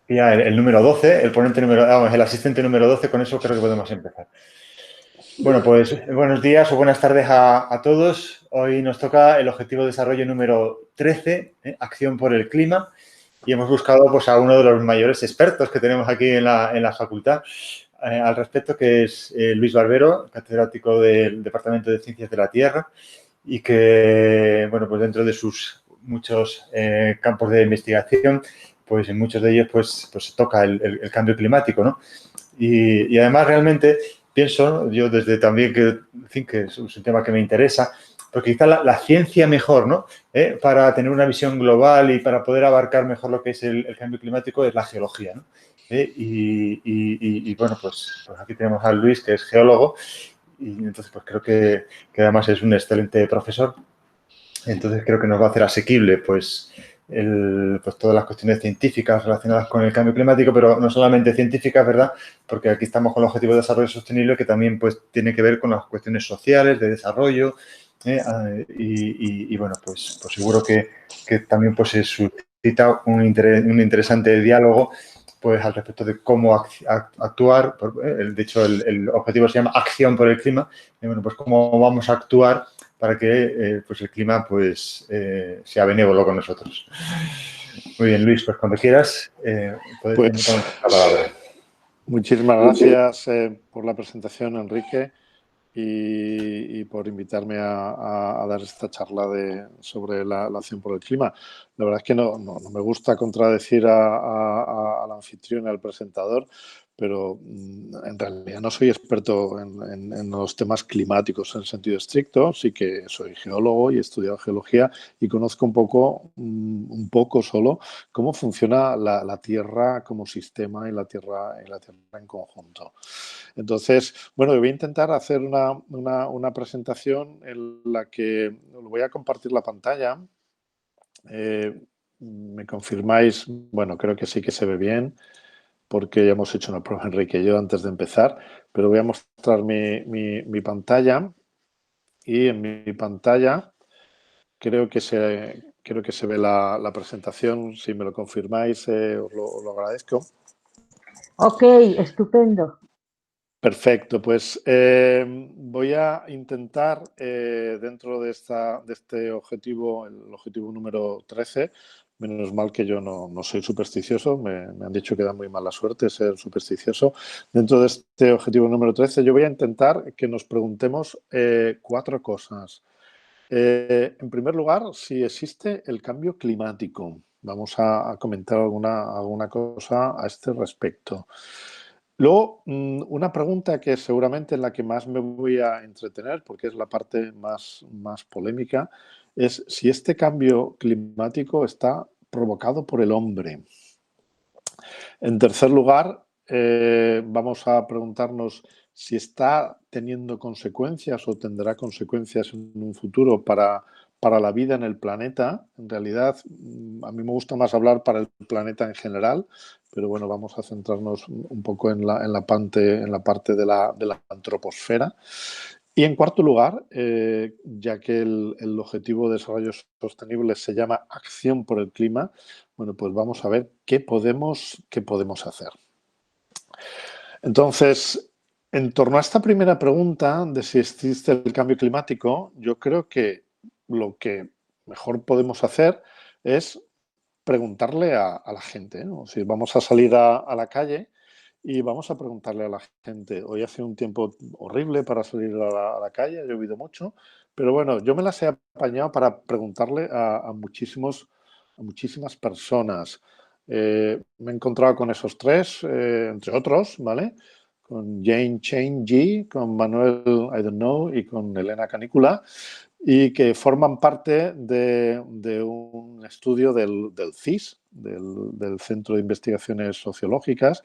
Ya el número 12, el ponente número, vamos, el asistente número 12, con eso creo que podemos empezar. Bueno, pues buenos días o buenas tardes a todos. Hoy nos toca el objetivo de desarrollo número 13, acción por el clima, y hemos buscado pues, a uno de los mayores expertos que tenemos aquí en la facultad al respecto, que es Luis Barbero, catedrático del Departamento de Ciencias de la Tierra, y que, bueno, pues dentro de sus muchos campos de investigación, pues en muchos de ellos pues toca el cambio climático, ¿no? Y además realmente pienso, yo desde también que, en fin, que es un tema que me interesa, porque quizá la ciencia mejor, ¿no? Para tener una visión global y para poder abarcar mejor lo que es el cambio climático es la geología, ¿no? Y bueno, pues aquí tenemos a Luis, que es geólogo, y entonces pues creo que además es un excelente profesor. Entonces creo que nos va a hacer asequible pues, pues todas las cuestiones científicas relacionadas con el cambio climático, pero no solamente científicas, ¿verdad? Porque aquí estamos con el Objetivo de Desarrollo Sostenible, que también pues, tiene que ver con las cuestiones sociales, de desarrollo, y bueno, pues seguro que también pues, se suscita un interesante diálogo pues al respecto de cómo actuar. De hecho, el objetivo se llama Acción por el Clima. Y bueno, pues cómo vamos a actuar para que pues el clima pues, sea benévolo con nosotros. Muy bien, Luis, pues cuando quieras, puedes Pues tomar la palabra. muchísimas gracias por la presentación, Enrique, y por invitarme a dar esta charla sobre la acción por el clima. La verdad es que no me gusta contradecir al anfitrión, al presentador, pero en realidad no soy experto en los temas climáticos en sentido estricto. Sí que soy geólogo y he estudiado geología y conozco un poco solo cómo funciona la Tierra como sistema y la Tierra en conjunto. Entonces, bueno, voy a intentar hacer una presentación en la que voy a compartir la pantalla. ¿Me confirmáis? Bueno, creo que sí que se ve bien, porque ya hemos hecho una prueba, Enrique y yo, antes de empezar, pero voy a mostrar mi pantalla, y en mi pantalla creo que se ve la presentación. Si me lo confirmáis, os lo agradezco. Ok, estupendo. Perfecto, pues voy a intentar, dentro de este objetivo, el objetivo número 13, menos mal que yo no soy supersticioso, me han dicho que da muy mala suerte ser supersticioso. Dentro de este objetivo número 13, yo voy a intentar que nos preguntemos 4 cosas. En primer lugar, si existe el cambio climático. Vamos a comentar alguna cosa a este respecto. Luego, una pregunta que seguramente en la que más me voy a entretener, porque es la parte más polémica, es si este cambio climático está provocado por el hombre. En tercer lugar, vamos a preguntarnos si está teniendo consecuencias o tendrá consecuencias en un futuro para la vida en el planeta. En realidad, a mí me gusta más hablar para el planeta en general, pero bueno, vamos a centrarnos un poco en la parte de la antroposfera. Y en cuarto lugar, ya que el Objetivo de Desarrollo Sostenible se llama Acción por el Clima, bueno, pues vamos a ver qué podemos hacer. Entonces, en torno a esta primera pregunta de si existe el cambio climático, yo creo que lo que mejor podemos hacer es preguntarle a la gente, ¿no? Si vamos a salir a la calle y vamos a preguntarle a la gente. Hoy hace un tiempo horrible para salir a la calle, ha llovido mucho, pero bueno, yo me las he apañado para preguntarle a muchísimas personas. Me he encontrado con esos 3, entre otros, ¿vale? Con Jane Chen Ji, con Manuel I don't know y con Elena Canícula, y que forman parte de un estudio del CIS, del Centro de Investigaciones Sociológicas,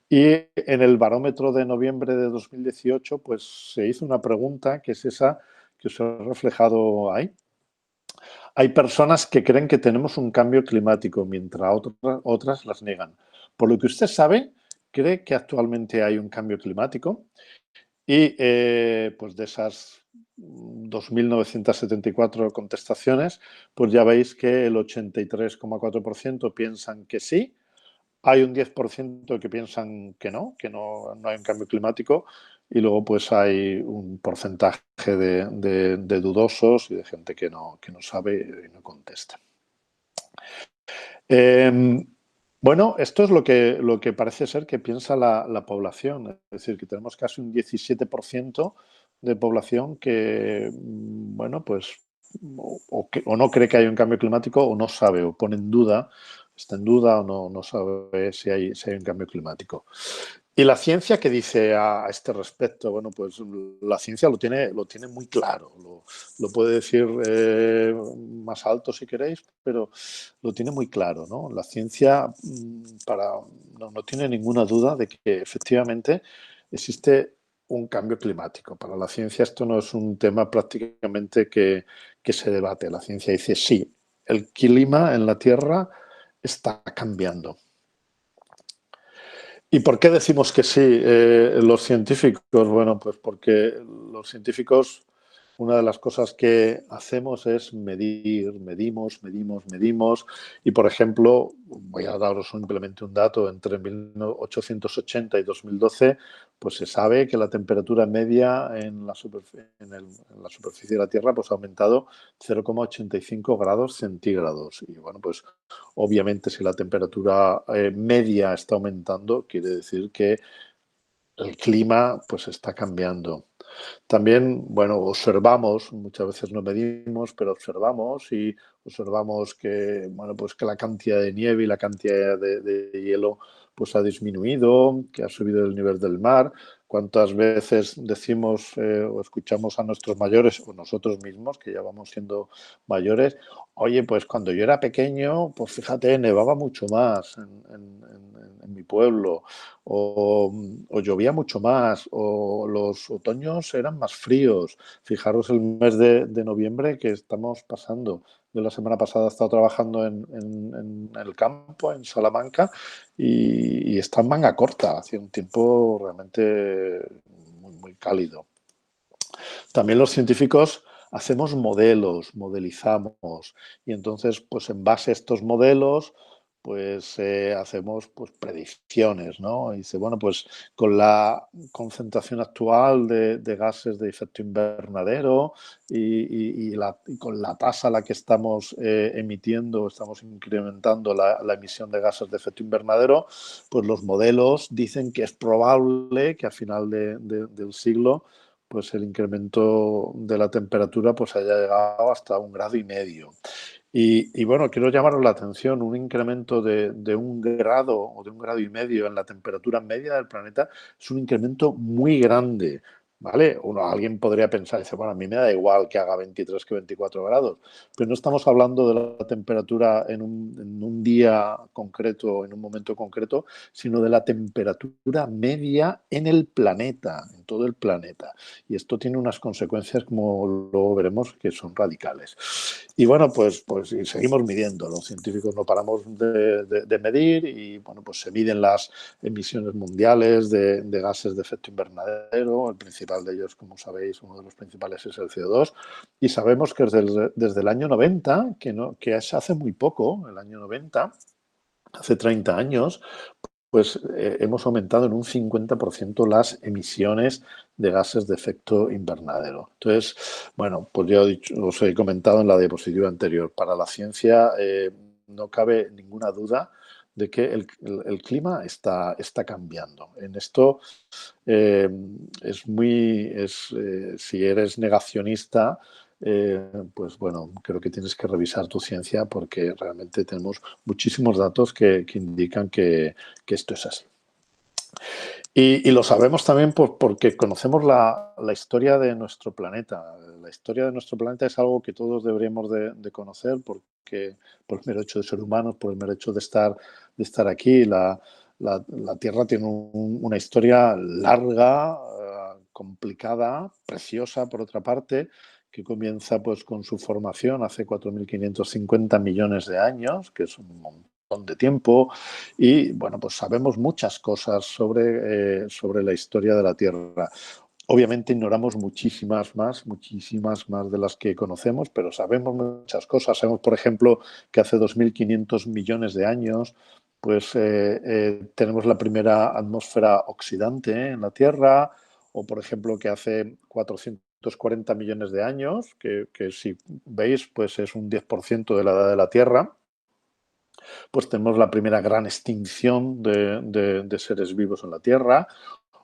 y en el barómetro de noviembre de 2018 pues se hizo una pregunta que es esa que os he reflejado ahí. Hay personas que creen que tenemos un cambio climático, mientras otras las niegan. Por lo que usted sabe, cree que actualmente hay un cambio climático, y pues de esas 2.974 contestaciones, pues ya veis que el 83,4% piensan que sí, hay un 10% que piensan que no hay un cambio climático, y luego pues hay un porcentaje de dudosos y de gente que no sabe y no contesta. Bueno, esto es lo que parece ser que piensa la población. Es decir, que tenemos casi un 17% de población que, bueno, pues o no cree que hay un cambio climático, o no sabe, o pone en duda, está en duda, o no sabe si hay un cambio climático. ¿Y la ciencia qué dice a este respecto? Bueno, pues la ciencia lo tiene muy claro. Lo puede decir más alto si queréis, pero lo tiene muy claro, ¿no? La ciencia no tiene ninguna duda de que efectivamente existe un cambio climático. Para la ciencia esto no es un tema prácticamente que se debate. La ciencia dice sí, el clima en la Tierra está cambiando. ¿Y por qué decimos que sí los científicos? Bueno, pues porque los científicos, una de las cosas que hacemos es medimos. Y, por ejemplo, voy a daros simplemente un dato, entre 1880 y 2012, pues se sabe que la temperatura media en la superficie de la Tierra pues ha aumentado 0,85 grados centígrados. Y bueno, pues obviamente si la temperatura media está aumentando, quiere decir que el clima pues está cambiando. También, bueno, observamos, muchas veces no medimos, pero observamos que, bueno, pues que la cantidad de nieve y la cantidad de hielo pues ha disminuido, que ha subido el nivel del mar. ¿Cuántas veces decimos o escuchamos a nuestros mayores o nosotros mismos, que ya vamos siendo mayores, oye, pues cuando yo era pequeño, pues fíjate, nevaba mucho más en mi pueblo, o llovía mucho más, o los otoños eran más fríos? Fijaros el mes de noviembre que estamos pasando. Yo la semana pasada he estado trabajando en el campo, en Salamanca, y está en manga corta. Hacía un tiempo realmente muy cálido. También los científicos hacemos modelos, modelizamos, y entonces, pues en base a estos modelos, pues hacemos pues predicciones, ¿no? Y dice, bueno, pues con la concentración actual de gases de efecto invernadero y con la tasa a la que estamos emitiendo, estamos incrementando la emisión de gases de efecto invernadero, pues los modelos dicen que es probable que a final del siglo pues el incremento de la temperatura pues haya llegado hasta 1,5 grados. Y bueno, quiero llamaros la atención, un incremento de 1 grado o de 1,5 grados en la temperatura media del planeta es un incremento muy grande, ¿vale? Alguien podría pensar, dice, bueno, a mí me da igual que haga 23 que 24 grados, pero no estamos hablando de la temperatura en un día concreto, en un momento concreto, sino de la temperatura media en el planeta, en todo el planeta. Y esto tiene unas consecuencias, como luego veremos, que son radicales. Y bueno, pues y seguimos midiendo. Los científicos no paramos de medir, y bueno, pues se miden las emisiones mundiales de gases de efecto invernadero. El principal de ellos, como sabéis, uno de los principales es el CO2. Y sabemos que desde el año 90, que es hace muy poco, el año 90, hace 30 años, pues hemos aumentado en un 50% las emisiones de gases de efecto invernadero. Entonces, bueno, pues ya os he comentado en la diapositiva anterior, para la ciencia no cabe ninguna duda de que el clima está cambiando. En esto si eres negacionista, pues bueno, creo que tienes que revisar tu ciencia, porque realmente tenemos muchísimos datos que indican que esto es así. Y lo sabemos también porque conocemos la historia de nuestro planeta. La historia de nuestro planeta es algo que todos deberíamos de conocer, porque por el mero hecho de ser humanos, por el mero hecho de estar aquí. La Tierra tiene una historia larga, complicada, preciosa por otra parte, que comienza pues con su formación hace 4.550 millones de años, que es un montón de tiempo. Y bueno, pues sabemos muchas cosas sobre la historia de la Tierra. Obviamente ignoramos muchísimas más de las que conocemos, pero sabemos muchas cosas. Sabemos, por ejemplo, que hace 2.500 millones de años pues tenemos la primera atmósfera oxidante en la Tierra, o por ejemplo que hace 440 millones de años, que si veis pues es un 10% de la edad de la Tierra, pues tenemos la primera gran extinción de seres vivos en la Tierra.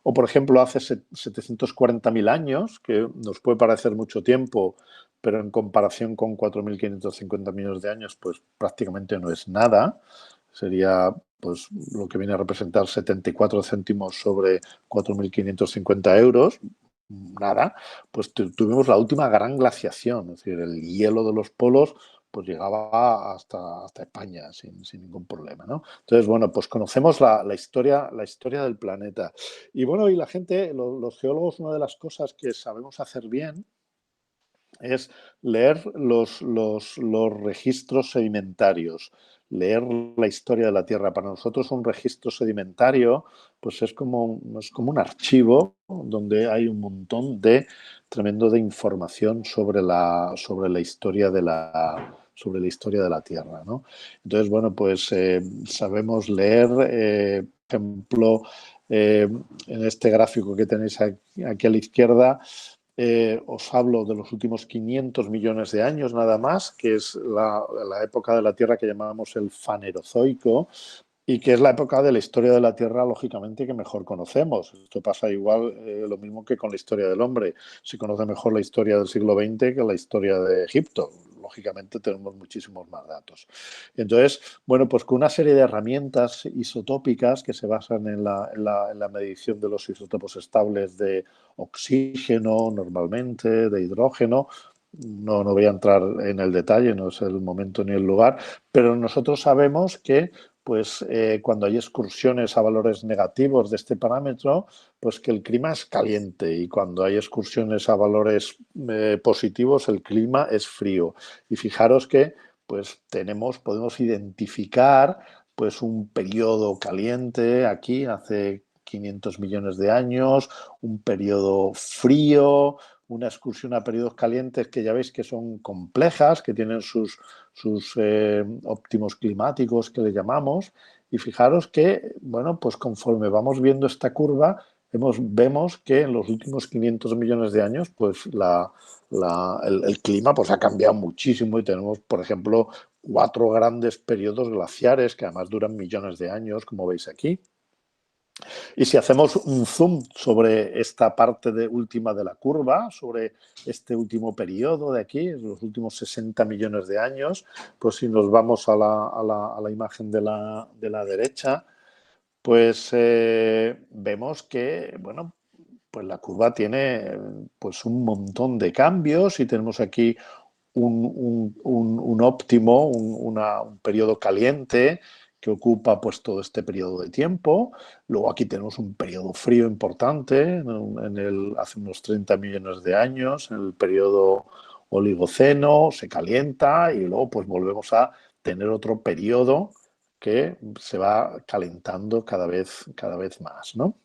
O, por ejemplo, hace 740.000 años, que nos puede parecer mucho tiempo, pero en comparación con 4.550 millones de años, pues prácticamente no es nada. Sería pues lo que viene a representar 74 céntimos sobre 4.550 euros. Nada. Pues tuvimos la última gran glaciación, es decir, el hielo de los polos pues llegaba hasta España sin ningún problema, ¿no? Entonces, bueno, pues conocemos la historia del planeta. Y bueno, y la gente, los geólogos, una de las cosas que sabemos hacer bien es leer los registros sedimentarios, leer la historia de la Tierra. Para nosotros un registro sedimentario pues es como un archivo donde hay un montón tremendo de información sobre la historia de la Tierra, ¿no? Entonces, bueno, pues sabemos leer, por ejemplo, en este gráfico que tenéis aquí a la izquierda, os hablo de los últimos 500 millones de años nada más, que es la época de la Tierra que llamamos el Fanerozoico, y que es la época de la historia de la Tierra, lógicamente, que mejor conocemos. Esto pasa igual, lo mismo que con la historia del hombre. Se conoce mejor la historia del siglo XX que la historia de Egipto. Lógicamente tenemos muchísimos más datos. Entonces, bueno, pues con una serie de herramientas isotópicas que se basan en la medición de los isótopos estables de oxígeno, normalmente, de hidrógeno. No voy a entrar en el detalle, no es el momento ni el lugar, pero nosotros sabemos que pues cuando hay excursiones a valores negativos de este parámetro, pues que el clima es caliente, y cuando hay excursiones a valores positivos, el clima es frío. Y fijaros que pues podemos identificar pues un periodo caliente aquí hace 500 millones de años, un periodo frío, una excursión a periodos calientes que ya veis que son complejas, que tienen sus óptimos climáticos que le llamamos. Y fijaros que, bueno, pues conforme vamos viendo esta curva, vemos que en los últimos 500 millones de años, pues el clima pues ha cambiado muchísimo, y tenemos, por ejemplo, 4 grandes periodos glaciares que además duran millones de años, como veis aquí. Y si hacemos un zoom sobre esta parte última de la curva, sobre este último periodo de aquí, los últimos 60 millones de años, pues si nos vamos a la imagen de la derecha, pues vemos que, bueno, pues la curva tiene pues un montón de cambios, y tenemos aquí un óptimo, un periodo caliente que ocupa pues todo este periodo de tiempo. Luego aquí tenemos un periodo frío importante hace unos 30 millones de años, en el periodo Oligoceno, se calienta, y luego pues volvemos a tener otro periodo que se va calentando cada vez más, ¿no?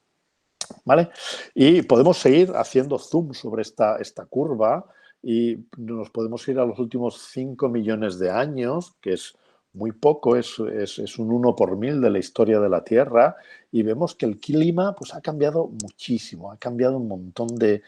¿Vale? Y podemos seguir haciendo zoom sobre esta curva, y nos podemos ir a los últimos 5 millones de años, que es muy poco, es un 1 por 1000 de la historia de la Tierra, y vemos que el clima pues, ha cambiado muchísimo, ha cambiado un montón de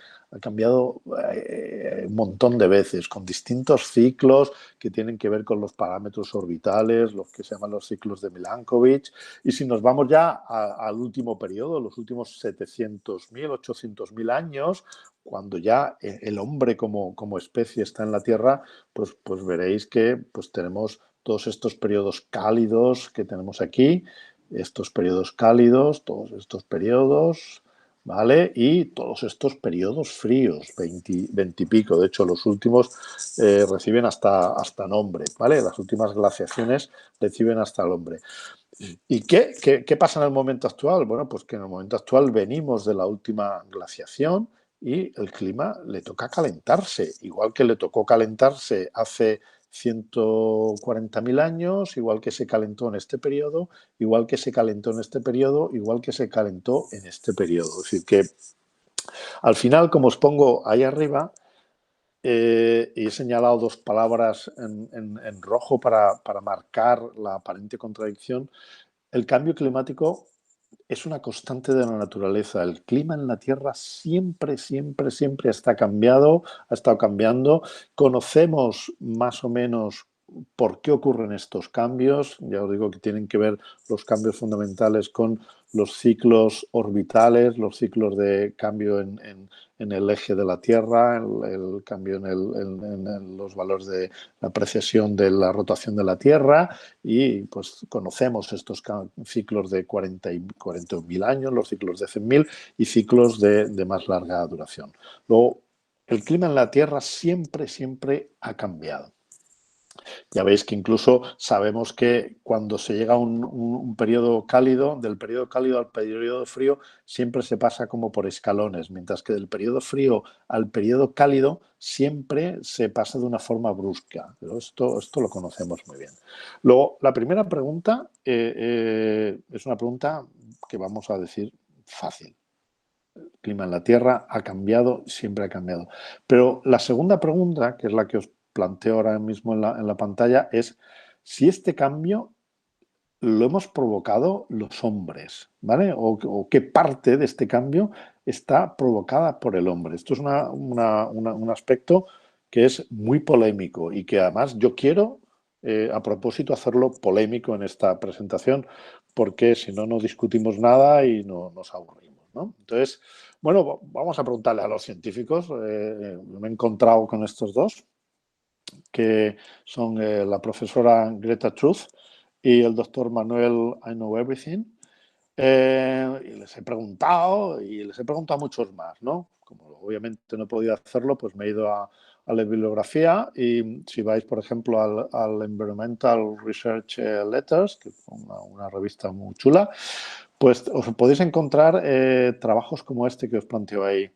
veces, con distintos ciclos que tienen que ver con los parámetros orbitales, los que se llaman los ciclos de Milankovitch. Y si nos vamos ya al último periodo, los últimos 700.000, 800.000 años, cuando ya el hombre como especie está en la Tierra, pues veréis que pues tenemos todos estos periodos cálidos que tenemos aquí, estos periodos cálidos, todos estos periodos, ¿vale? Y todos estos periodos fríos, 20 y pico. De hecho, los últimos reciben hasta nombre, ¿vale? Las últimas glaciaciones reciben hasta el nombre. ¿Y qué pasa en el momento actual? Bueno, pues que en el momento actual venimos de la última glaciación, y el clima le toca calentarse, igual que le tocó calentarse hace 140.000 años, igual que se calentó en este periodo, igual que se calentó en este periodo, igual que se calentó en este periodo. Es decir, que al final, como os pongo ahí arriba, y he señalado 2 palabras en rojo para marcar la aparente contradicción. el cambio climático es una constante de la naturaleza. El clima en la Tierra siempre, siempre, siempre ha estado cambiando. Conocemos más o menos por qué ocurren estos cambios. Ya os digo que tienen que ver los cambios fundamentales con los ciclos orbitales, los ciclos de cambio en el eje de la Tierra, el cambio en los valores de la precesión de la rotación de la Tierra, y pues conocemos estos ciclos de 41.000 años, los ciclos de 100.000 y ciclos de más larga duración. Luego, el clima en la Tierra siempre, siempre ha cambiado. Ya veis que incluso sabemos que cuando se llega a un periodo cálido, del periodo cálido al periodo frío, siempre se pasa como por escalones, mientras que del periodo frío al periodo cálido siempre se pasa de una forma brusca. Pero esto lo conocemos muy bien. Luego, la primera pregunta es una pregunta que vamos a decir fácil. El clima en la Tierra ha cambiado, siempre ha cambiado. Pero la segunda pregunta, que es la que os planteo ahora mismo en la pantalla, es si este cambio lo hemos provocado los hombres, ¿vale? O qué parte de este cambio está provocada por el hombre. Esto es un aspecto que es muy polémico y que además yo quiero, a propósito, hacerlo polémico en esta presentación, porque si no, no discutimos nada y no nos aburrimos, ¿no? Entonces, bueno, vamos a preguntarle a los científicos. Me he encontrado con estos dos, que son la profesora Greta Truth y el doctor Manuel I Know Everything. Y les he preguntado a muchos más, ¿no? Como obviamente no he podido hacerlo, pues me he ido a la bibliografía, y si vais, por ejemplo, al Environmental Research Letters, que es una revista muy chula, pues os podéis encontrar trabajos como este que os planteo ahí,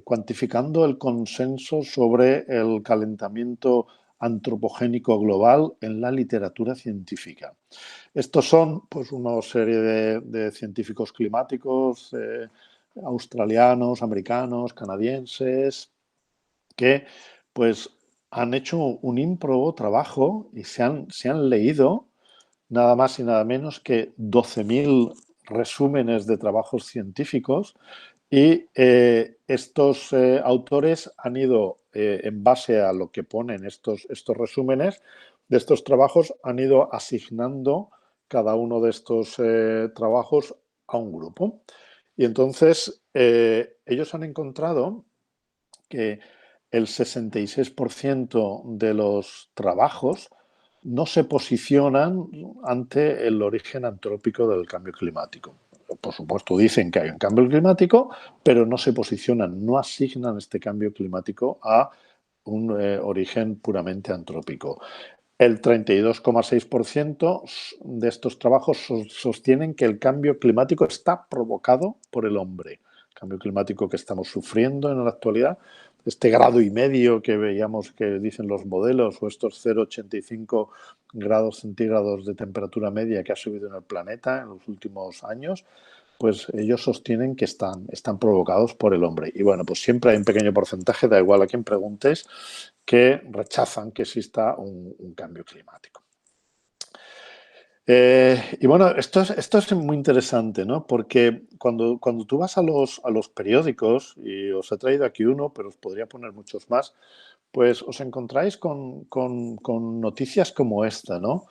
cuantificando el consenso sobre el calentamiento antropogénico global en la literatura científica. Estos son pues una serie de científicos climáticos australianos, americanos, canadienses, que pues han hecho un ímprobo trabajo y se han leído nada más y nada menos que 12.000 resúmenes de trabajos científicos, y estos autores han ido, en base a lo que ponen estos resúmenes de estos trabajos, han ido asignando cada uno de estos trabajos a un grupo. Y entonces ellos han encontrado que el 66% de los trabajos no se posicionan ante el origen antrópico del cambio climático. Por supuesto, dicen que hay un cambio climático, pero no se posicionan, no asignan este cambio climático a un origen puramente antrópico. El 32,6% de estos trabajos sostienen que el cambio climático está provocado por el hombre. El cambio climático que estamos sufriendo en la actualidad, este 1,5 grados que veíamos que dicen los modelos, o estos 0,85 grados centígrados de temperatura media que ha subido en el planeta en los últimos años, pues ellos sostienen que están provocados por el hombre. Y bueno, pues siempre hay un pequeño porcentaje, da igual a quien preguntes, que rechazan que exista un cambio climático. Y bueno, esto es muy interesante, ¿no? Porque cuando tú vas a los periódicos, y os he traído aquí uno, pero os podría poner muchos más, pues os encontráis con noticias como esta, ¿no?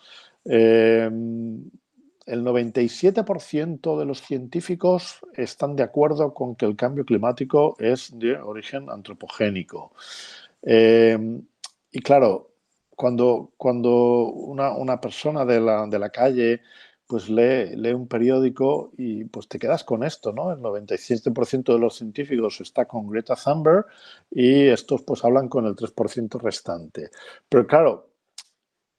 El 97% de los científicos están de acuerdo con que el cambio climático es de origen antropogénico. Y claro, cuando una persona de la calle pues lee un periódico, y pues te quedas con esto, ¿no? El 97% de los científicos está con Greta Thunberg, y estos pues hablan con el 3% restante. Pero claro,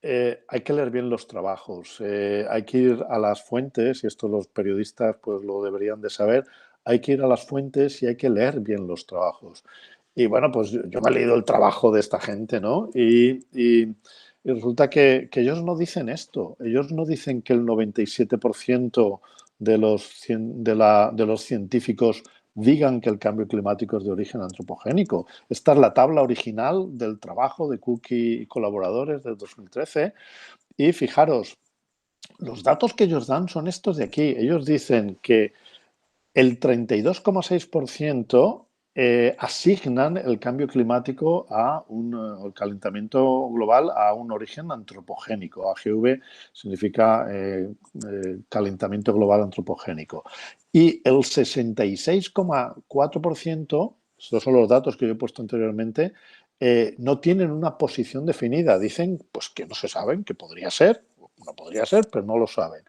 hay que leer bien los trabajos, hay que ir a las fuentes, y esto los periodistas pues lo deberían de saber. Hay que ir a las fuentes y hay que leer bien los trabajos. Y bueno, pues yo me he leído el trabajo de esta gente, ¿no? Y resulta que ellos no dicen esto. Ellos no dicen que el 97% de los científicos digan que el cambio climático es de origen antropogénico. Esta es la tabla original del trabajo de Cook y colaboradores del 2013. Y fijaros, los datos que ellos dan son estos de aquí. Ellos dicen que el 32,6% asignan el cambio climático el calentamiento global a un origen antropogénico. AGV significa calentamiento global antropogénico. Y el 66,4%, estos son los datos que yo he puesto anteriormente, no tienen una posición definida. Dicen pues que no se saben, que podría ser, no podría ser, pero no lo saben.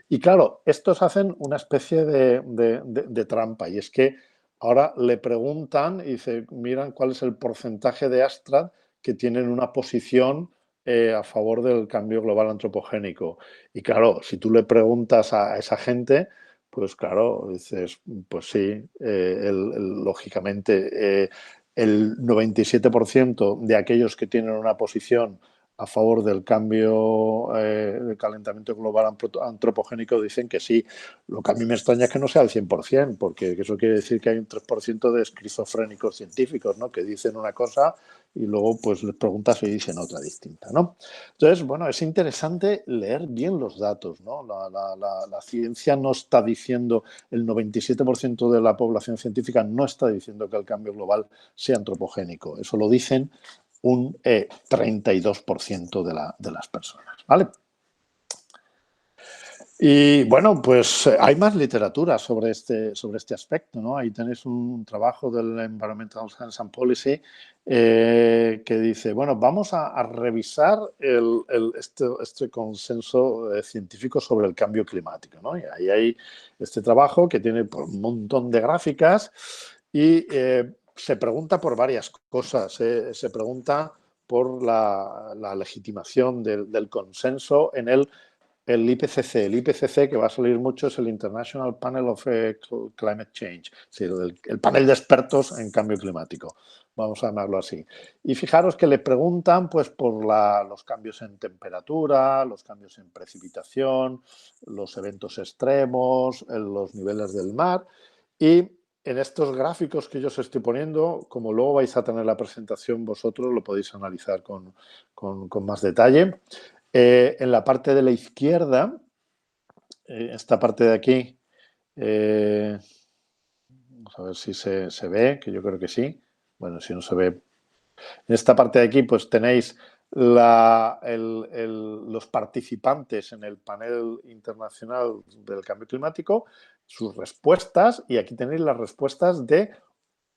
Y claro, estos hacen una especie de trampa, y es que ahora le preguntan y miran cuál es el porcentaje de Astra que tienen una posición a favor del cambio global antropogénico. Y claro, si tú le preguntas a esa gente, pues claro, dices, pues sí, lógicamente el 97% de aquellos que tienen una posición a favor del cambio del calentamiento global antropogénico dicen que sí. Lo que a mí me extraña es que no sea el 100%, porque eso quiere decir que hay un 3% de esquizofrénicos científicos, ¿no? Que dicen una cosa y luego pues les preguntas y dicen otra distinta, ¿no? Entonces, bueno, es interesante leer bien los datos, ¿no? La ciencia no está diciendo, el 97% de la población científica no está diciendo que el cambio global sea antropogénico. Eso lo dicen un 32% de las personas, ¿vale? Y bueno, pues hay más literatura sobre este aspecto, ¿no? Ahí tenéis un trabajo del Environmental Science and Policy que dice, bueno, vamos a revisar este consenso científico sobre el cambio climático, ¿no? Y ahí hay este trabajo que tiene un montón de gráficas y se pregunta por varias cosas. Se pregunta por la legitimación del consenso en el IPCC. El IPCC, que va a salir mucho, es el International Panel of Climate Change, sí, el panel de expertos en cambio climático, vamos a llamarlo así. Y fijaros que le preguntan pues, por los cambios en temperatura, los cambios en precipitación, los eventos extremos, los niveles del mar. Y en estos gráficos que yo os estoy poniendo, como luego vais a tener la presentación vosotros, lo podéis analizar con más detalle. En la parte de la izquierda, esta parte de aquí, vamos a ver si se ve, que yo creo que sí. Bueno, si no se ve. En esta parte de aquí, pues tenéis los participantes en el panel internacional del cambio climático, sus respuestas, y aquí tenéis las respuestas de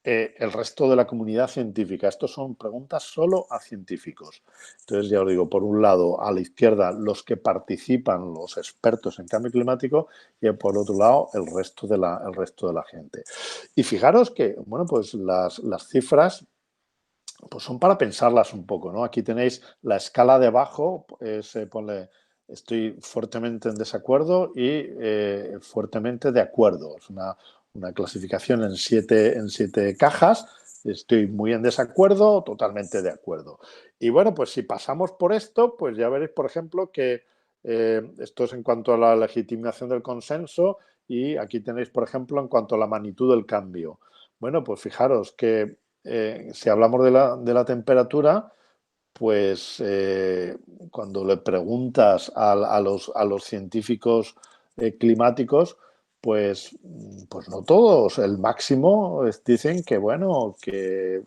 el resto de la comunidad científica. Estos son preguntas solo a científicos. Entonces, ya os digo, por un lado, a la izquierda, los que participan, los expertos en cambio climático, y por otro lado, el resto de la gente. Y fijaros que, bueno, pues las cifras pues son para pensarlas un poco, ¿no? Aquí tenéis la escala de abajo, se pone estoy fuertemente en desacuerdo y fuertemente de acuerdo. Es una clasificación en siete cajas. Estoy muy en desacuerdo, totalmente de acuerdo. Y bueno, pues si pasamos por esto, pues ya veréis, por ejemplo, que esto es en cuanto a la legitimación del consenso, y aquí tenéis, por ejemplo, en cuanto a la magnitud del cambio. Bueno, pues fijaros que si hablamos de la temperatura, pues cuando le preguntas a los científicos climáticos, pues no todos. El máximo dicen que, bueno, que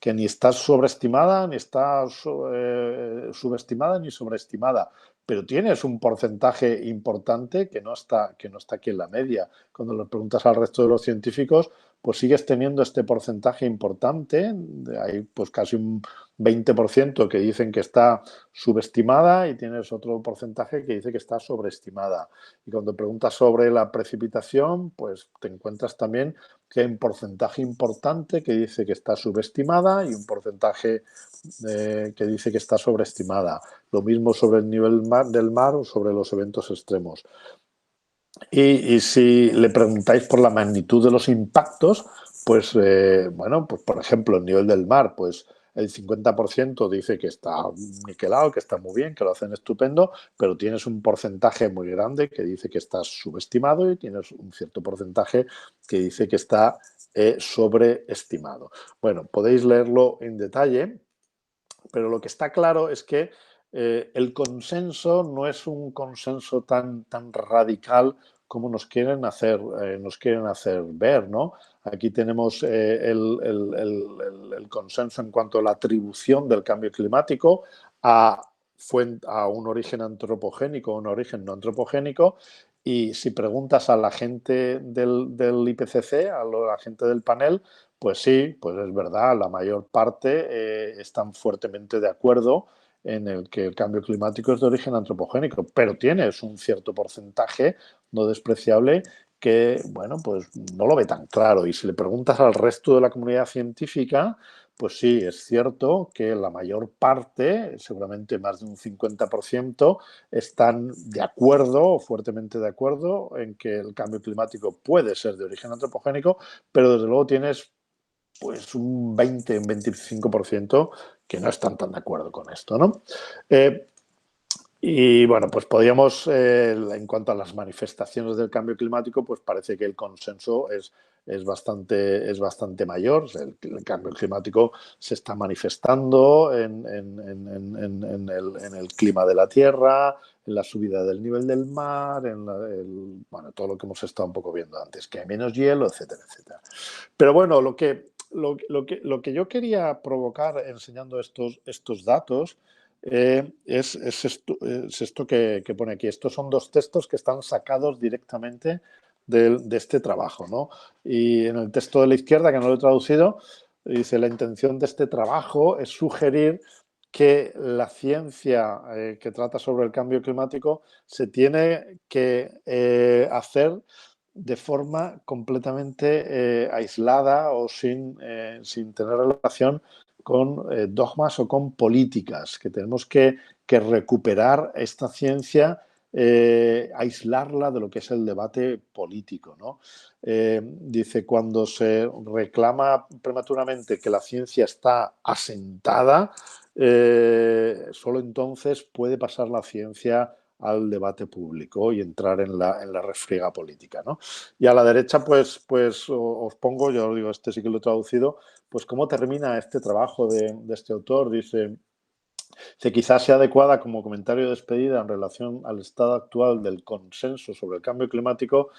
ni está sobreestimada, ni está subestimada, ni sobreestimada. Pero tienes un porcentaje importante que no está aquí en la media. Cuando le preguntas al resto de los científicos, pues sigues teniendo este porcentaje importante. Hay pues casi un 20% que dicen que está subestimada y tienes otro porcentaje que dice que está sobreestimada. Y cuando preguntas sobre la precipitación, pues te encuentras también que hay un porcentaje importante que dice que está subestimada y un porcentaje que dice que está sobreestimada. Lo mismo sobre el nivel del mar o sobre los eventos extremos. Y si le preguntáis por la magnitud de los impactos, pues, bueno, pues por ejemplo, el nivel del mar, pues el 50% dice que está niquelado, que está muy bien, que lo hacen estupendo, pero tienes un porcentaje muy grande que dice que está subestimado y tienes un cierto porcentaje que dice que está sobreestimado. Bueno, podéis leerlo en detalle, pero lo que está claro es que el consenso no es un consenso tan radical como nos quieren hacer ver, ¿no? Aquí tenemos el consenso en cuanto a la atribución del cambio climático a un origen antropogénico o un origen no antropogénico. Y si preguntas a la gente del IPCC, a la gente del panel, pues sí, pues es verdad, la mayor parte están fuertemente de acuerdo en el que el cambio climático es de origen antropogénico, pero tienes un cierto porcentaje no despreciable que, bueno, pues no lo ve tan claro. Y si le preguntas al resto de la comunidad científica, pues sí, es cierto que la mayor parte, seguramente más de un 50%, están de acuerdo, fuertemente de acuerdo, en que el cambio climático puede ser de origen antropogénico, pero desde luego tienes pues un 20, un 25% que no están tan de acuerdo con esto, ¿no? Y bueno, pues podríamos, en cuanto a las manifestaciones del cambio climático, pues parece que el consenso es bastante mayor. O sea, el cambio climático se está manifestando en el clima de la Tierra, en la subida del nivel del mar, bueno, todo lo que hemos estado un poco viendo antes, que hay menos hielo, etcétera, etcétera. Pero bueno, lo que yo quería provocar enseñando estos datos es esto que pone aquí. Estos son dos textos que están sacados directamente de este trabajo, ¿no? Y en el texto de la izquierda, que no lo he traducido, dice: la intención de este trabajo es sugerir que la ciencia que trata sobre el cambio climático se tiene que hacer de forma completamente aislada o sin tener relación con dogmas o con políticas, que tenemos que recuperar esta ciencia, aislarla de lo que es el debate político, ¿no? Dice, cuando se reclama prematuramente que la ciencia está asentada, solo entonces puede pasar la ciencia al debate público y entrar en la refriega política, ¿no? Y a la derecha, pues os pongo, yo os digo, este sí que lo he traducido, pues cómo termina este trabajo de este autor. Dice, quizás sea adecuada como comentario de despedida en relación al estado actual del consenso sobre el cambio climático,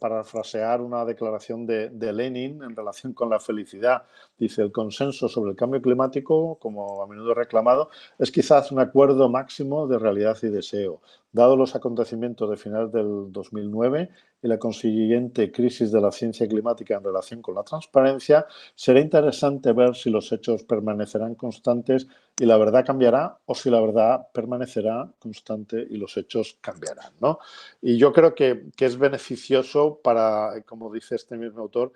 parafrasear una declaración de Lenin en relación con la felicidad. Dice, el consenso sobre el cambio climático, como a menudo reclamado, es quizás un acuerdo máximo de realidad y deseo. Dado los acontecimientos de finales del 2009 y la consiguiente crisis de la ciencia climática en relación con la transparencia, será interesante ver si los hechos permanecerán constantes y la verdad cambiará, o si la verdad permanecerá constante y los hechos cambiarán, ¿no? Y yo creo que es beneficioso para, como dice este mismo autor,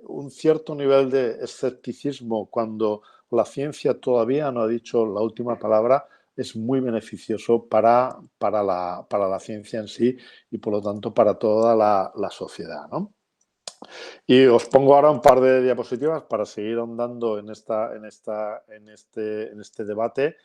un cierto nivel de escepticismo cuando la ciencia todavía no ha dicho la última palabra. Es muy beneficioso para la ciencia en sí y, por lo tanto, para toda la sociedad, ¿no? Y os pongo ahora un par de diapositivas para seguir ahondando en este debate.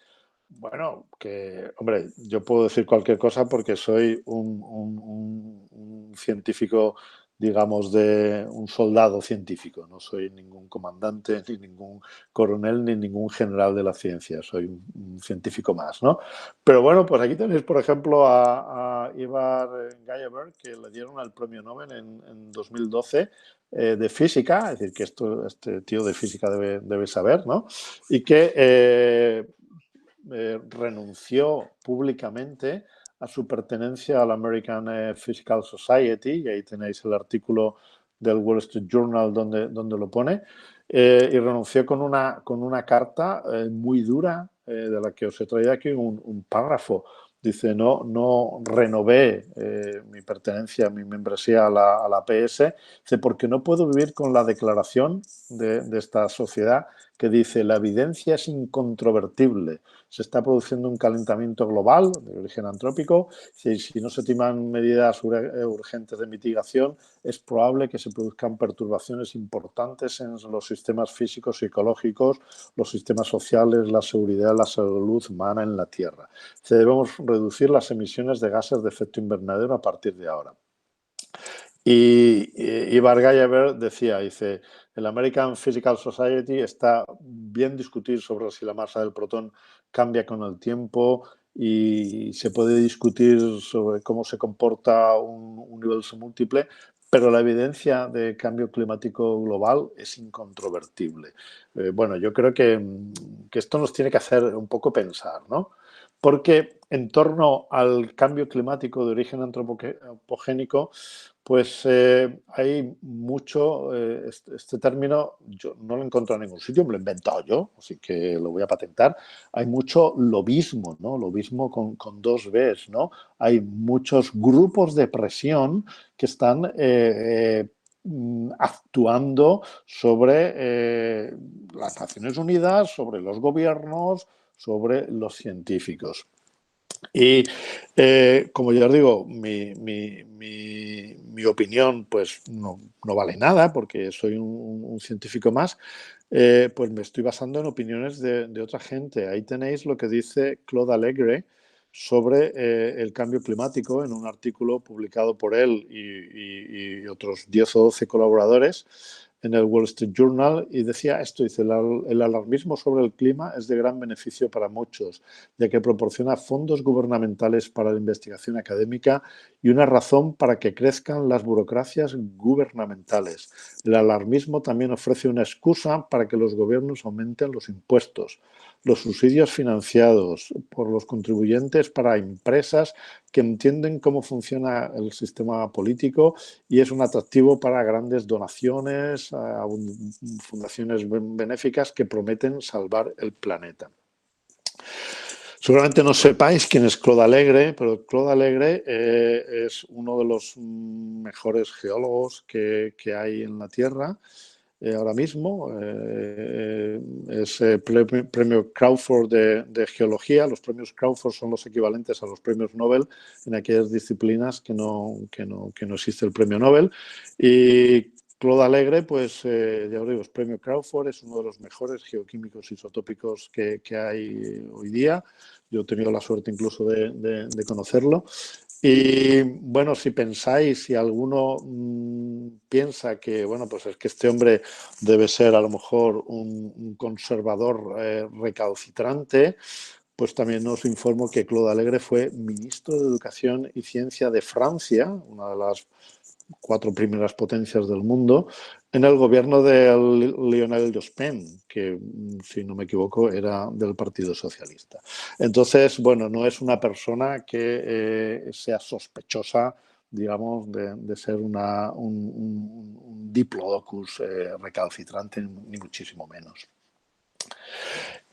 Bueno, que, hombre, yo puedo decir cualquier cosa porque soy un científico, digamos, de un soldado científico. No soy ningún comandante, ni ningún coronel, ni ningún general de la ciencia. Soy un científico más, ¿no? Pero bueno, pues aquí tenéis, por ejemplo, a Ivar Geierberg, que le dieron el premio Nobel en 2012 de física, es decir, que este tío de física debe saber, ¿no? Y que renunció públicamente a su pertenencia a la American Physical Society, y ahí tenéis el artículo del Wall Street Journal donde lo pone, y renunció con una carta muy dura, de la que os he traído aquí un párrafo. Dice, no renové mi pertenencia, mi membresía a la PS, dice, porque no puedo vivir con la declaración de esta sociedad que dice, la evidencia es incontrovertible. Se está produciendo un calentamiento global de origen antrópico. Si no se toman medidas urgentes de mitigación, es probable que se produzcan perturbaciones importantes en los sistemas físicos, psicológicos, los sistemas sociales, la seguridad, la salud humana en la Tierra. Debemos reducir las emisiones de gases de efecto invernadero a partir de ahora. Y Bargayever decía, dice, el American Physical Society está bien discutir sobre si la masa del protón cambia con el tiempo y se puede discutir sobre cómo se comporta un universo múltiple, pero la evidencia de cambio climático global es incontrovertible. Bueno, yo creo que esto nos tiene que hacer un poco pensar, ¿no? Porque en torno al cambio climático de origen antropogénico, pues hay mucho, este término yo no lo he encontrado en ningún sitio, me lo he inventado yo, así que lo voy a patentar. Hay mucho lobismo, ¿no? Lobismo con dos Bs, ¿no? Hay muchos grupos de presión que están actuando sobre las Naciones Unidas, sobre los gobiernos, sobre los científicos. Y como ya os digo, mi opinión pues no vale nada porque soy un científico más, pues me estoy basando en opiniones de otra gente. Ahí tenéis lo que dice Claude Allegre sobre el cambio climático en un artículo publicado por él y otros 10 o 12 colaboradores en el Wall Street Journal, y decía esto, dice, el alarmismo sobre el clima es de gran beneficio para muchos, ya que proporciona fondos gubernamentales para la investigación académica y una razón para que crezcan las burocracias gubernamentales. El alarmismo también ofrece una excusa para que los gobiernos aumenten los impuestos, los subsidios financiados por los contribuyentes para empresas que entienden cómo funciona el sistema político y es un atractivo para grandes donaciones a fundaciones benéficas que prometen salvar el planeta. Seguramente no sepáis quién es Claude Allegre, pero Claude Allegre es uno de los mejores geólogos que hay en la Tierra ahora mismo. Es premio Crawford de geología. Los premios Crawford son los equivalentes a los premios Nobel en aquellas disciplinas que no existe el premio Nobel. Y Claude Allegre, pues ya os digo, es premio Crawford, es uno de los mejores geoquímicos isotópicos que hay hoy día. Yo he tenido la suerte incluso de conocerlo. Y bueno, si pensáis, si alguno piensa que, bueno, pues es que este hombre debe ser a lo mejor un conservador recalcitrante, pues también os informo que Claude Allegre fue ministro de Educación y Ciencia de Francia, una de las 4 primeras potencias del mundo, en el gobierno de Lionel Jospin, que, si no me equivoco, era del Partido Socialista. Entonces, bueno, no es una persona que sea sospechosa, digamos, de ser un diplodocus recalcitrante, ni muchísimo menos.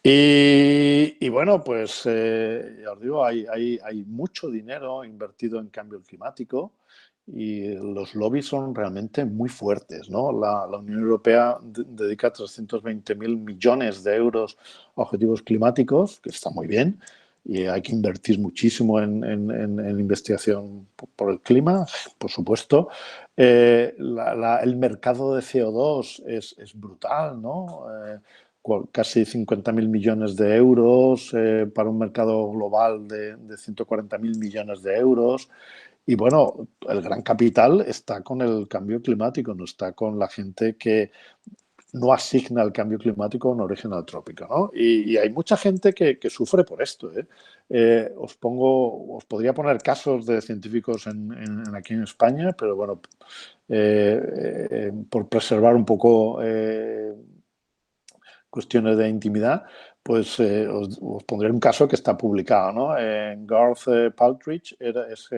Y bueno, pues ya os digo, hay mucho dinero invertido en cambio climático y los lobbies son realmente muy fuertes, ¿no? La Unión Europea dedica 320.000 millones de euros a objetivos climáticos, que está muy bien, y hay que invertir muchísimo en investigación por el clima, por supuesto. El mercado de CO2 es brutal, ¿no? Casi 50.000 millones de euros para un mercado global de 140.000 millones de euros. Y bueno, el gran capital está con el cambio climático, no está con la gente que no asigna el cambio climático un origen antrópico, ¿no? Y hay mucha gente que sufre por esto, ¿eh? Os podría poner casos de científicos aquí en España, pero bueno, por preservar un poco cuestiones de intimidad, pues os pondré un caso que está publicado, ¿no? Garth Paltridge es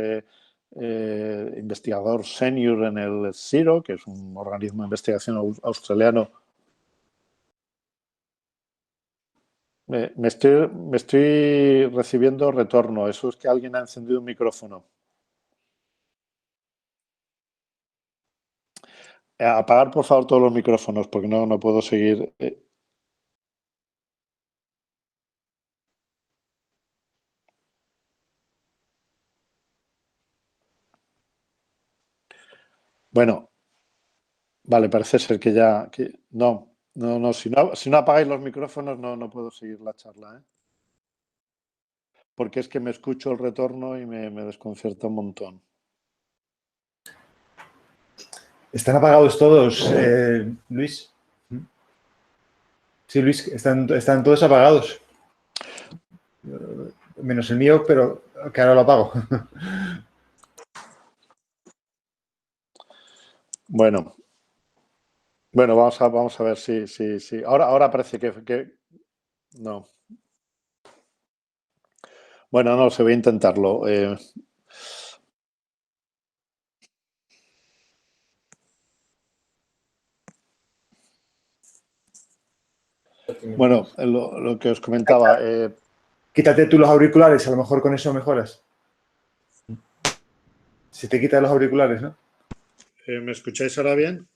investigador senior en el CSIRO, que es un organismo de investigación australiano. Me estoy recibiendo retorno. Eso es que alguien ha encendido un micrófono. Apagar, por favor, todos los micrófonos, porque no puedo seguir. Bueno, vale, parece ser que ya... no, si no apagáis los micrófonos no puedo seguir la charla, ¿eh? Porque es que me escucho el retorno y me desconcierta un montón. Están apagados todos, Luis. Sí, Luis, están todos apagados. Menos el mío, pero que ahora lo apago. Bueno, vamos a ver si. Ahora parece que no. Bueno, no, se voy a intentarlo. Bueno, lo que os comentaba. Quítate tú los auriculares, a lo mejor con eso mejoras. Si te quitas los auriculares, ¿no? ¿Me escucháis ahora bien?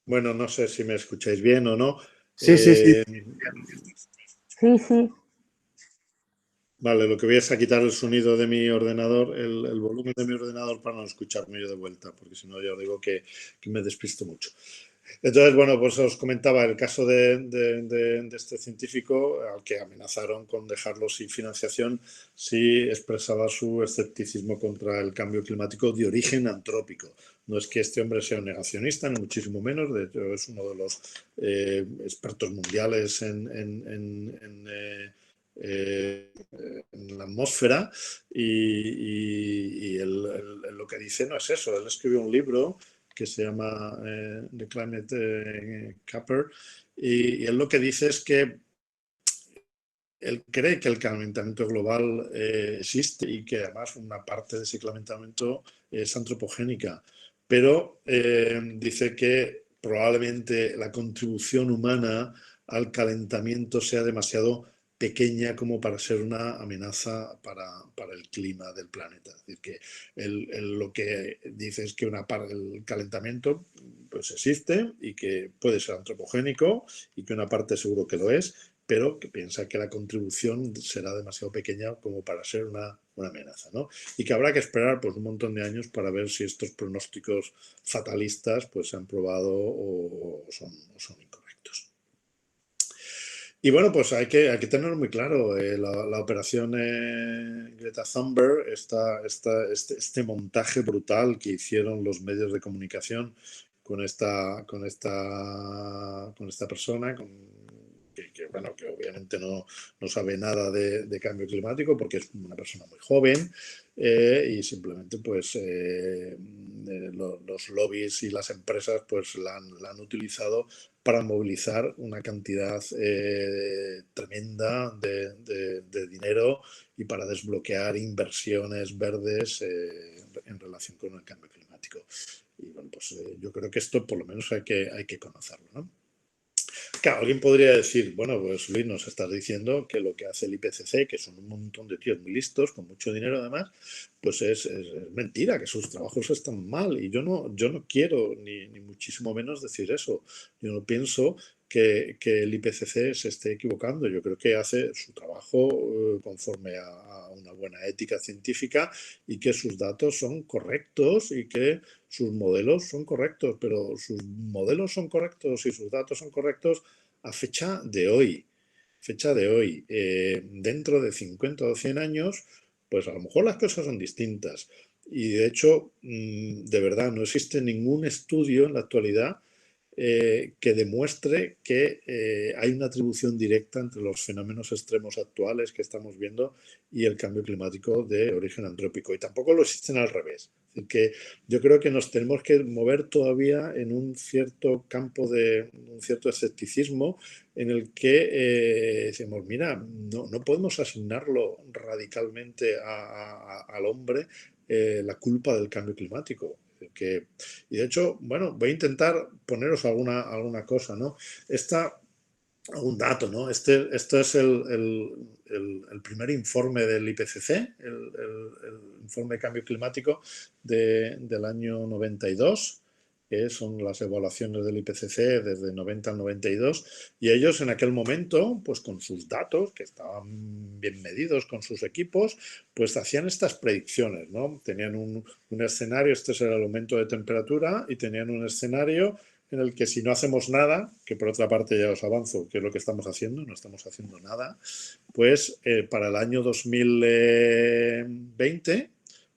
Bueno, no sé si me escucháis bien o no. Sí, sí, sí. Sí, sí. Vale, lo que voy es a quitar el sonido de mi ordenador, el volumen de mi ordenador para no escucharme yo de vuelta, porque si no ya os digo que me despisto mucho. Entonces, bueno, pues os comentaba el caso de este científico al que amenazaron con dejarlo sin financiación si expresaba su escepticismo contra el cambio climático de origen antrópico. No es que este hombre sea un negacionista, ni muchísimo menos, de hecho es uno de los expertos mundiales en la atmósfera y lo que dice no es eso. Él escribió un libro que se llama The Climate Capper y él lo que dice es que él cree que el calentamiento global existe y que además una parte de ese calentamiento es antropogénica, pero dice que probablemente la contribución humana al calentamiento sea demasiado pequeña como para ser una amenaza para el clima del planeta. Es decir, que él lo que dice es que una parte del calentamiento pues existe y que puede ser antropogénico y que una parte seguro que lo es, pero que piensa que la contribución será demasiado pequeña como para ser una amenaza, ¿no? Y que habrá que esperar pues, un montón de años para ver si estos pronósticos fatalistas pues, se han probado o son incorrectos. Y bueno, pues hay que tenerlo muy claro. La operación Greta Thunberg, este montaje brutal que hicieron los medios de comunicación con esta persona, bueno, que obviamente no sabe nada de cambio climático porque es una persona muy joven y simplemente pues los lobbies y las empresas pues la han utilizado para movilizar una cantidad tremenda de dinero y para desbloquear inversiones verdes en relación con el cambio climático. Y bueno, pues yo creo que esto por lo menos hay que conocerlo, ¿no? Claro, alguien podría decir, bueno, pues Luis, nos estás diciendo que lo que hace el IPCC, que son un montón de tíos muy listos, con mucho dinero además, pues es mentira, que sus trabajos están mal. Y yo no quiero ni muchísimo menos decir eso. Yo no pienso que el IPCC se esté equivocando. Yo creo que hace su trabajo conforme a una buena ética científica y que sus datos son correctos y que sus modelos son correctos, pero sus modelos son correctos y sus datos son correctos a fecha de hoy. Fecha de hoy. Dentro de 50 o 100 años, pues a lo mejor las cosas son distintas. Y de hecho, de verdad, no existe ningún estudio en la actualidad que demuestre que hay una atribución directa entre los fenómenos extremos actuales que estamos viendo y el cambio climático de origen antrópico. Y tampoco lo existen al revés. Es decir, que yo creo que nos tenemos que mover todavía en un cierto campo de un cierto escepticismo en el que decimos, mira, no podemos asignarlo radicalmente al hombre la culpa del cambio climático. Y de hecho, bueno, voy a intentar poneros alguna cosa, ¿no? Un dato, ¿no? Esto es el primer informe del IPCC, el informe de cambio climático del año 92, que son las evaluaciones del IPCC desde 90 al 92, y ellos en aquel momento, pues con sus datos, que estaban bien medidos con sus equipos, pues hacían estas predicciones, ¿no? Tenían un escenario, este es el aumento de temperatura, y tenían un escenario en el que si no hacemos nada, que por otra parte ya os avanzo, que es lo que estamos haciendo, no estamos haciendo nada, pues para el año 2020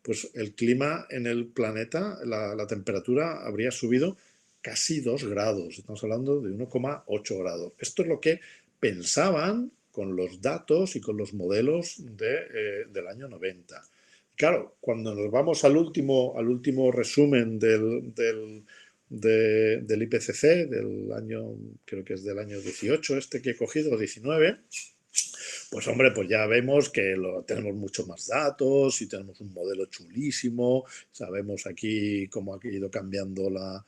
pues el clima en el planeta, la temperatura habría subido casi 2 grados. Estamos hablando de 1,8 grados. Esto es lo que pensaban con los datos y con los modelos del año 90. Claro, cuando nos vamos al último resumen del IPCC, del año, creo que es del año 18, este que he cogido, 19, pues hombre, pues ya vemos que tenemos mucho más datos y tenemos un modelo chulísimo, sabemos aquí cómo ha ido cambiando la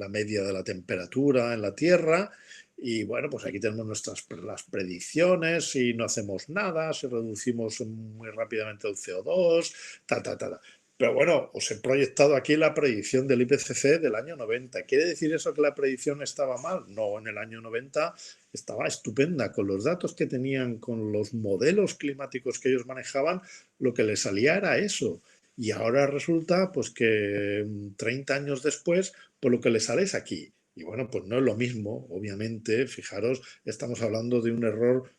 media de la temperatura en la Tierra y bueno, pues aquí tenemos las predicciones, si no hacemos nada, si reducimos muy rápidamente el CO2, ta, ta, ta, ta. Pero bueno, os he proyectado aquí la predicción del IPCC del año 90. ¿Quiere decir eso que la predicción estaba mal? No, en el año 90 estaba estupenda. Con los datos que tenían, con los modelos climáticos que ellos manejaban, lo que les salía era eso. Y ahora resulta pues que 30 años después, pues lo que les sale es aquí. Y bueno, pues no es lo mismo, obviamente, fijaros, estamos hablando de un error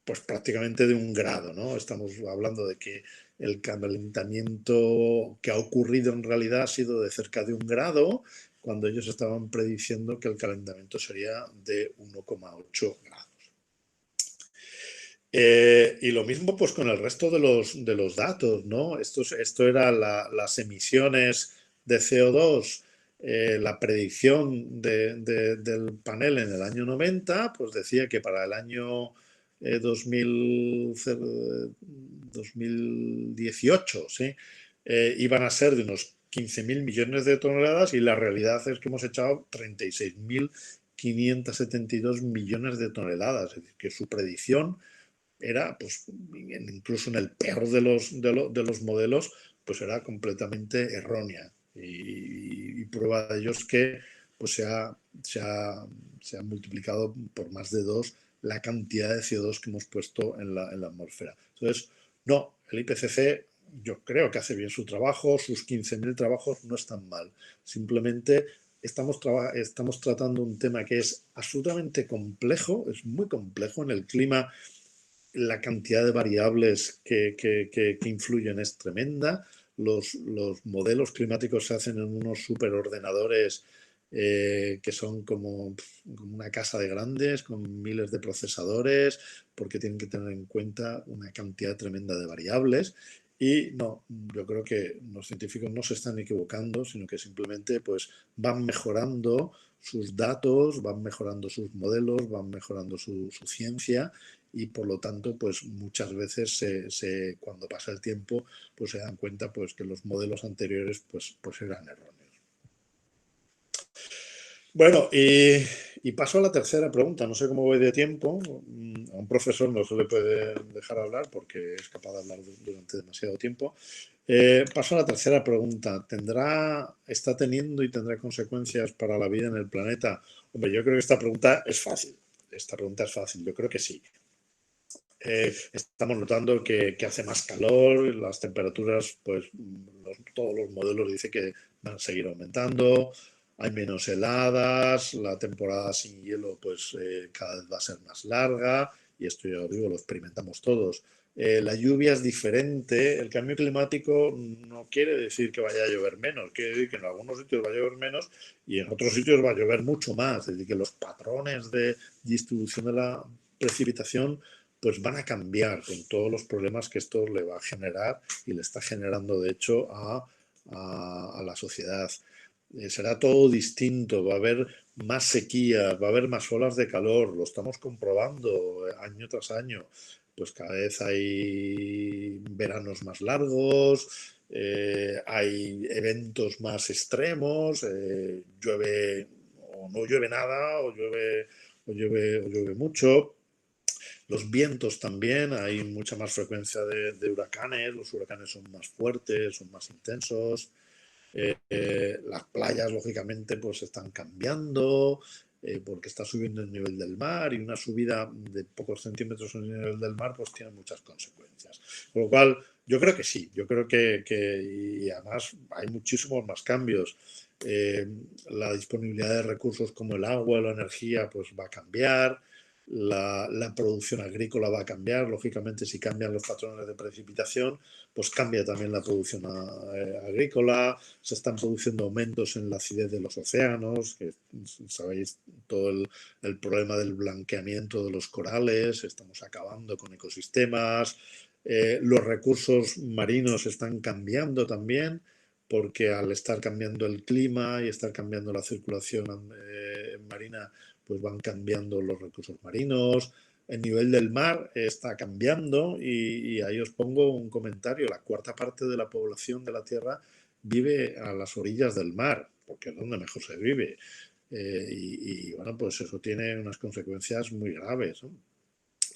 pues prácticamente de 1 grado, ¿no? Estamos hablando de que el calentamiento que ha ocurrido en realidad ha sido de cerca de 1 grado, cuando ellos estaban prediciendo que el calentamiento sería de 1,8 grados. Y lo mismo pues con el resto de los datos, ¿no? Esto era las emisiones de CO2, la predicción del panel en el año 90, pues decía que para el año 2018, ¿sí? Iban a ser de unos 15.000 millones de toneladas y la realidad es que hemos echado 36.572 millones de toneladas, es decir, que su predicción era, pues, incluso en el peor de los modelos, pues era completamente errónea. Y prueba de ello es que pues se ha multiplicado por más de 2 la cantidad de CO2 que hemos puesto en la atmósfera. Entonces, no, el IPCC yo creo que hace bien su trabajo, sus 15.000 trabajos no están mal. Simplemente estamos tratando un tema que es absolutamente complejo, es muy complejo en el clima. La cantidad de variables que influyen es tremenda. Los modelos climáticos se hacen en unos superordenadores que son como una casa de grandes, con miles de procesadores, porque tienen que tener en cuenta una cantidad tremenda de variables. Y no, yo creo que los científicos no se están equivocando, sino que simplemente pues, van mejorando sus datos, van mejorando sus modelos, van mejorando su ciencia y por lo tanto pues muchas veces cuando pasa el tiempo pues se dan cuenta pues que los modelos anteriores pues eran erróneos. Bueno, y paso a la tercera pregunta. No sé cómo voy de tiempo. A un profesor no se le puede dejar hablar porque es capaz de hablar durante demasiado tiempo. Paso a la tercera pregunta. ¿Está teniendo y tendrá consecuencias para la vida en el planeta? Hombre, yo creo que esta pregunta es fácil. Esta pregunta es fácil. Yo creo que sí. Estamos notando que hace más calor, las temperaturas, pues todos los modelos dicen que van a seguir aumentando, hay menos heladas, la temporada sin hielo pues cada vez va a ser más larga y esto ya lo digo, lo experimentamos todos. La lluvia es diferente, el cambio climático no quiere decir que vaya a llover menos, quiere decir que en algunos sitios va a llover menos y en otros sitios va a llover mucho más, es decir, que los patrones de distribución de la precipitación pues van a cambiar con todos los problemas que esto le va a generar y le está generando, de hecho, a la sociedad. Será todo distinto, va a haber más sequías, va a haber más olas de calor, lo estamos comprobando año tras año. Pues cada vez hay veranos más largos, hay eventos más extremos, llueve o no llueve nada, o llueve mucho. Los vientos también, hay mucha más frecuencia de huracanes, los huracanes son más fuertes, son más intensos. Las playas, lógicamente, pues están cambiando porque está subiendo el nivel del mar y una subida de pocos centímetros en el nivel del mar pues tiene muchas consecuencias. Con lo cual, yo creo que sí, yo creo y además hay muchísimos más cambios. La disponibilidad de recursos como el agua, la energía, pues va a cambiar. la producción agrícola va a cambiar. Lógicamente, si cambian los patrones de precipitación, pues cambia también la producción agrícola. Se están produciendo aumentos en la acidez de los océanos, que sabéis todo el problema del blanqueamiento de los corales, estamos acabando con ecosistemas. Los recursos marinos están cambiando también, porque al estar cambiando el clima y estar cambiando la circulación marina, pues van cambiando los recursos marinos. El nivel del mar está cambiando y ahí os pongo un comentario. La cuarta parte de la población de la Tierra vive a las orillas del mar, porque es donde mejor se vive. Bueno, pues eso tiene unas consecuencias muy graves, ¿no?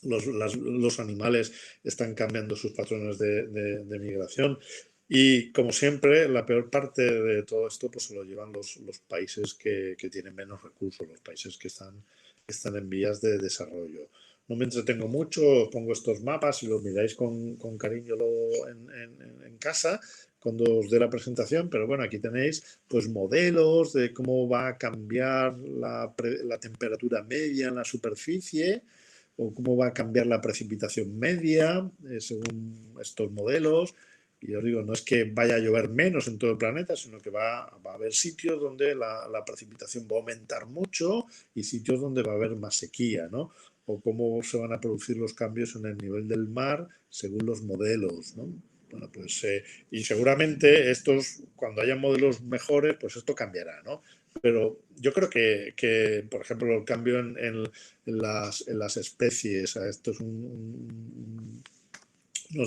Los animales están cambiando sus patrones de migración y, como siempre, la peor parte de todo esto pues se lo llevan los países que tienen menos recursos, los países que están en vías de desarrollo. No me entretengo mucho, os pongo estos mapas y los miráis con cariño en casa cuando os dé la presentación, pero bueno, aquí tenéis pues modelos de cómo va a cambiar la temperatura media en la superficie o cómo va a cambiar la precipitación media según estos modelos. Y os digo, no es que vaya a llover menos en todo el planeta, sino que va a haber sitios donde la precipitación va a aumentar mucho y sitios donde va a haber más sequía, ¿no? O cómo se van a producir los cambios en el nivel del mar según los modelos, ¿no? Bueno, pues, y seguramente cuando haya modelos mejores, pues esto cambiará, ¿no? Pero yo creo que por ejemplo, el cambio en las especies, esto es unos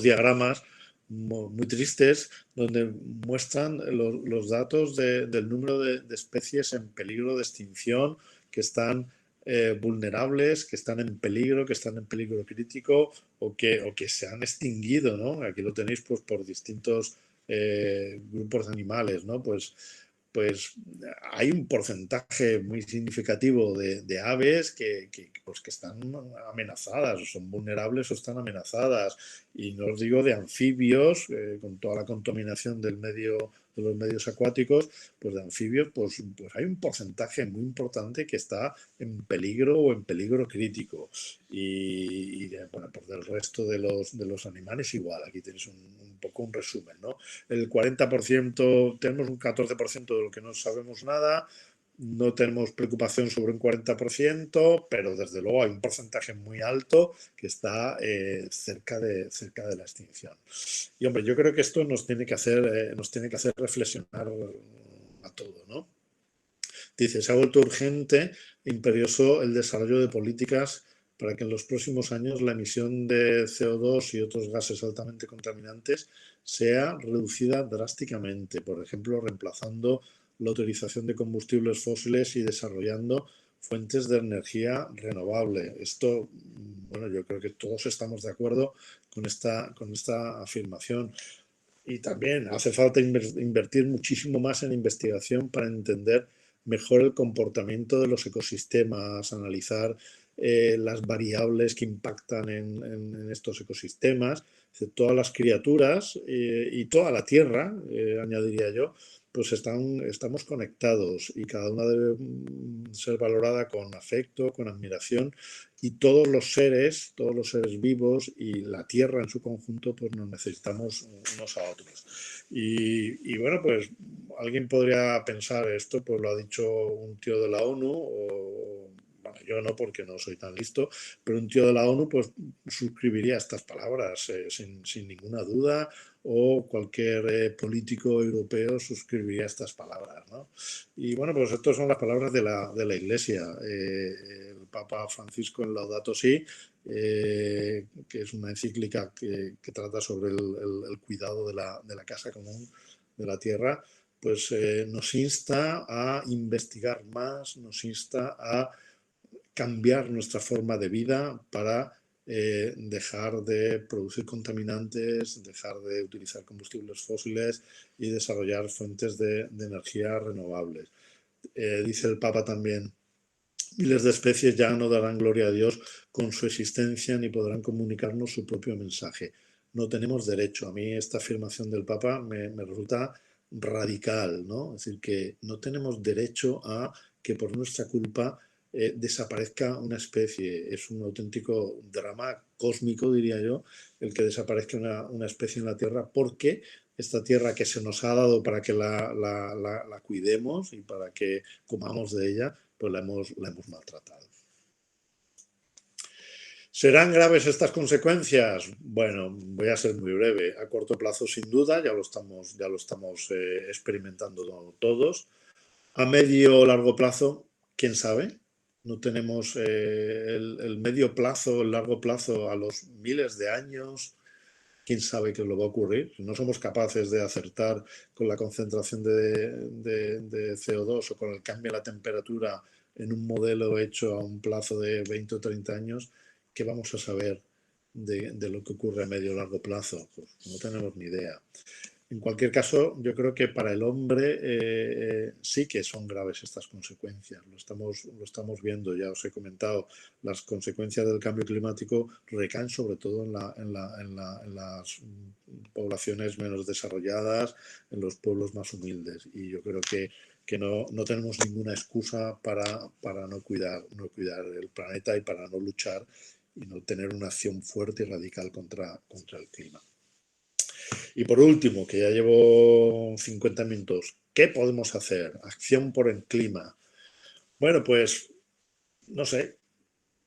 diagramas muy tristes donde muestran los datos del número de especies en peligro de extinción que están vulnerables, que están en peligro crítico o que se han extinguido, ¿no? Aquí lo tenéis pues por distintos grupos de animales, ¿no? Pues hay un porcentaje muy significativo de aves pues que están amenazadas, o son vulnerables o están amenazadas. Y no os digo de anfibios, con toda la contaminación de los medios acuáticos, pues de anfibios, pues hay un porcentaje muy importante que está en peligro o en peligro crítico. Bueno, pues del resto de los animales igual. Aquí tenéis un poco un resumen, ¿no? El 40%, tenemos un 14% de lo que no sabemos nada, no tenemos preocupación sobre un 40%, pero desde luego hay un porcentaje muy alto que está cerca de la extinción. Y hombre, yo creo que esto nos tiene que hacer reflexionar a todo, ¿no? Dice, se ha vuelto urgente e imperioso el desarrollo de políticas para que en los próximos años la emisión de CO2 y otros gases altamente contaminantes sea reducida drásticamente, por ejemplo, reemplazando la utilización de combustibles fósiles y desarrollando fuentes de energía renovable. Esto, bueno, yo creo que todos estamos de acuerdo con esta afirmación. Y también hace falta invertir muchísimo más en investigación para entender mejor el comportamiento de los ecosistemas, analizar las variables que impactan en estos ecosistemas. Todas las criaturas y toda la Tierra, añadiría yo, pues estamos conectados y cada una debe ser valorada con afecto, con admiración, y todos los seres vivos y la Tierra en su conjunto, pues nos necesitamos unos a otros. Y bueno, pues alguien podría pensar esto, pues lo ha dicho un tío de la ONU, o bueno, yo no porque no soy tan listo, pero un tío de la ONU pues suscribiría estas palabras sin ninguna duda, o cualquier político europeo suscribiría estas palabras, ¿no? Y bueno, pues estas son las palabras de la Iglesia. El Papa Francisco en Laudato Si, que es una encíclica que trata sobre el cuidado de la casa común de la tierra, pues nos insta a investigar más, nos insta a cambiar nuestra forma de vida para dejar de producir contaminantes, dejar de utilizar combustibles fósiles y desarrollar fuentes de energía renovables. Dice el Papa también, miles de especies ya no darán gloria a Dios con su existencia ni podrán comunicarnos su propio mensaje. No tenemos derecho. A mí esta afirmación del Papa me resulta radical, ¿no? Es decir, que no tenemos derecho a que por nuestra culpa desaparezca una especie. Es un auténtico drama cósmico, diría yo, el que desaparezca una especie en la Tierra, porque esta tierra que se nos ha dado para que la cuidemos y para que comamos de ella, pues la hemos maltratado. ¿Serán graves estas consecuencias? Bueno, voy a ser muy breve. A corto plazo, sin duda, ya lo estamos experimentando todos. A medio o largo plazo, quién sabe. No tenemos el medio plazo, el largo plazo a los miles de años. Quién sabe qué lo va a ocurrir. Si no somos capaces de acertar con la concentración de CO2 o con el cambio de la temperatura en un modelo hecho a un plazo de 20 o 30 años, ¿qué vamos a saber de lo que ocurre a medio o largo plazo? Pues no tenemos ni idea. En cualquier caso, yo creo que para el hombre sí que son graves estas consecuencias. Lo estamos viendo, ya os he comentado, las consecuencias del cambio climático recaen sobre todo en las poblaciones menos desarrolladas, en los pueblos más humildes. Y yo creo que no tenemos ninguna excusa para no cuidar el planeta y para no luchar y no tener una acción fuerte y radical contra el clima. Y por último, que ya llevo 50 minutos, ¿qué podemos hacer? Acción por el clima. Bueno, pues no sé,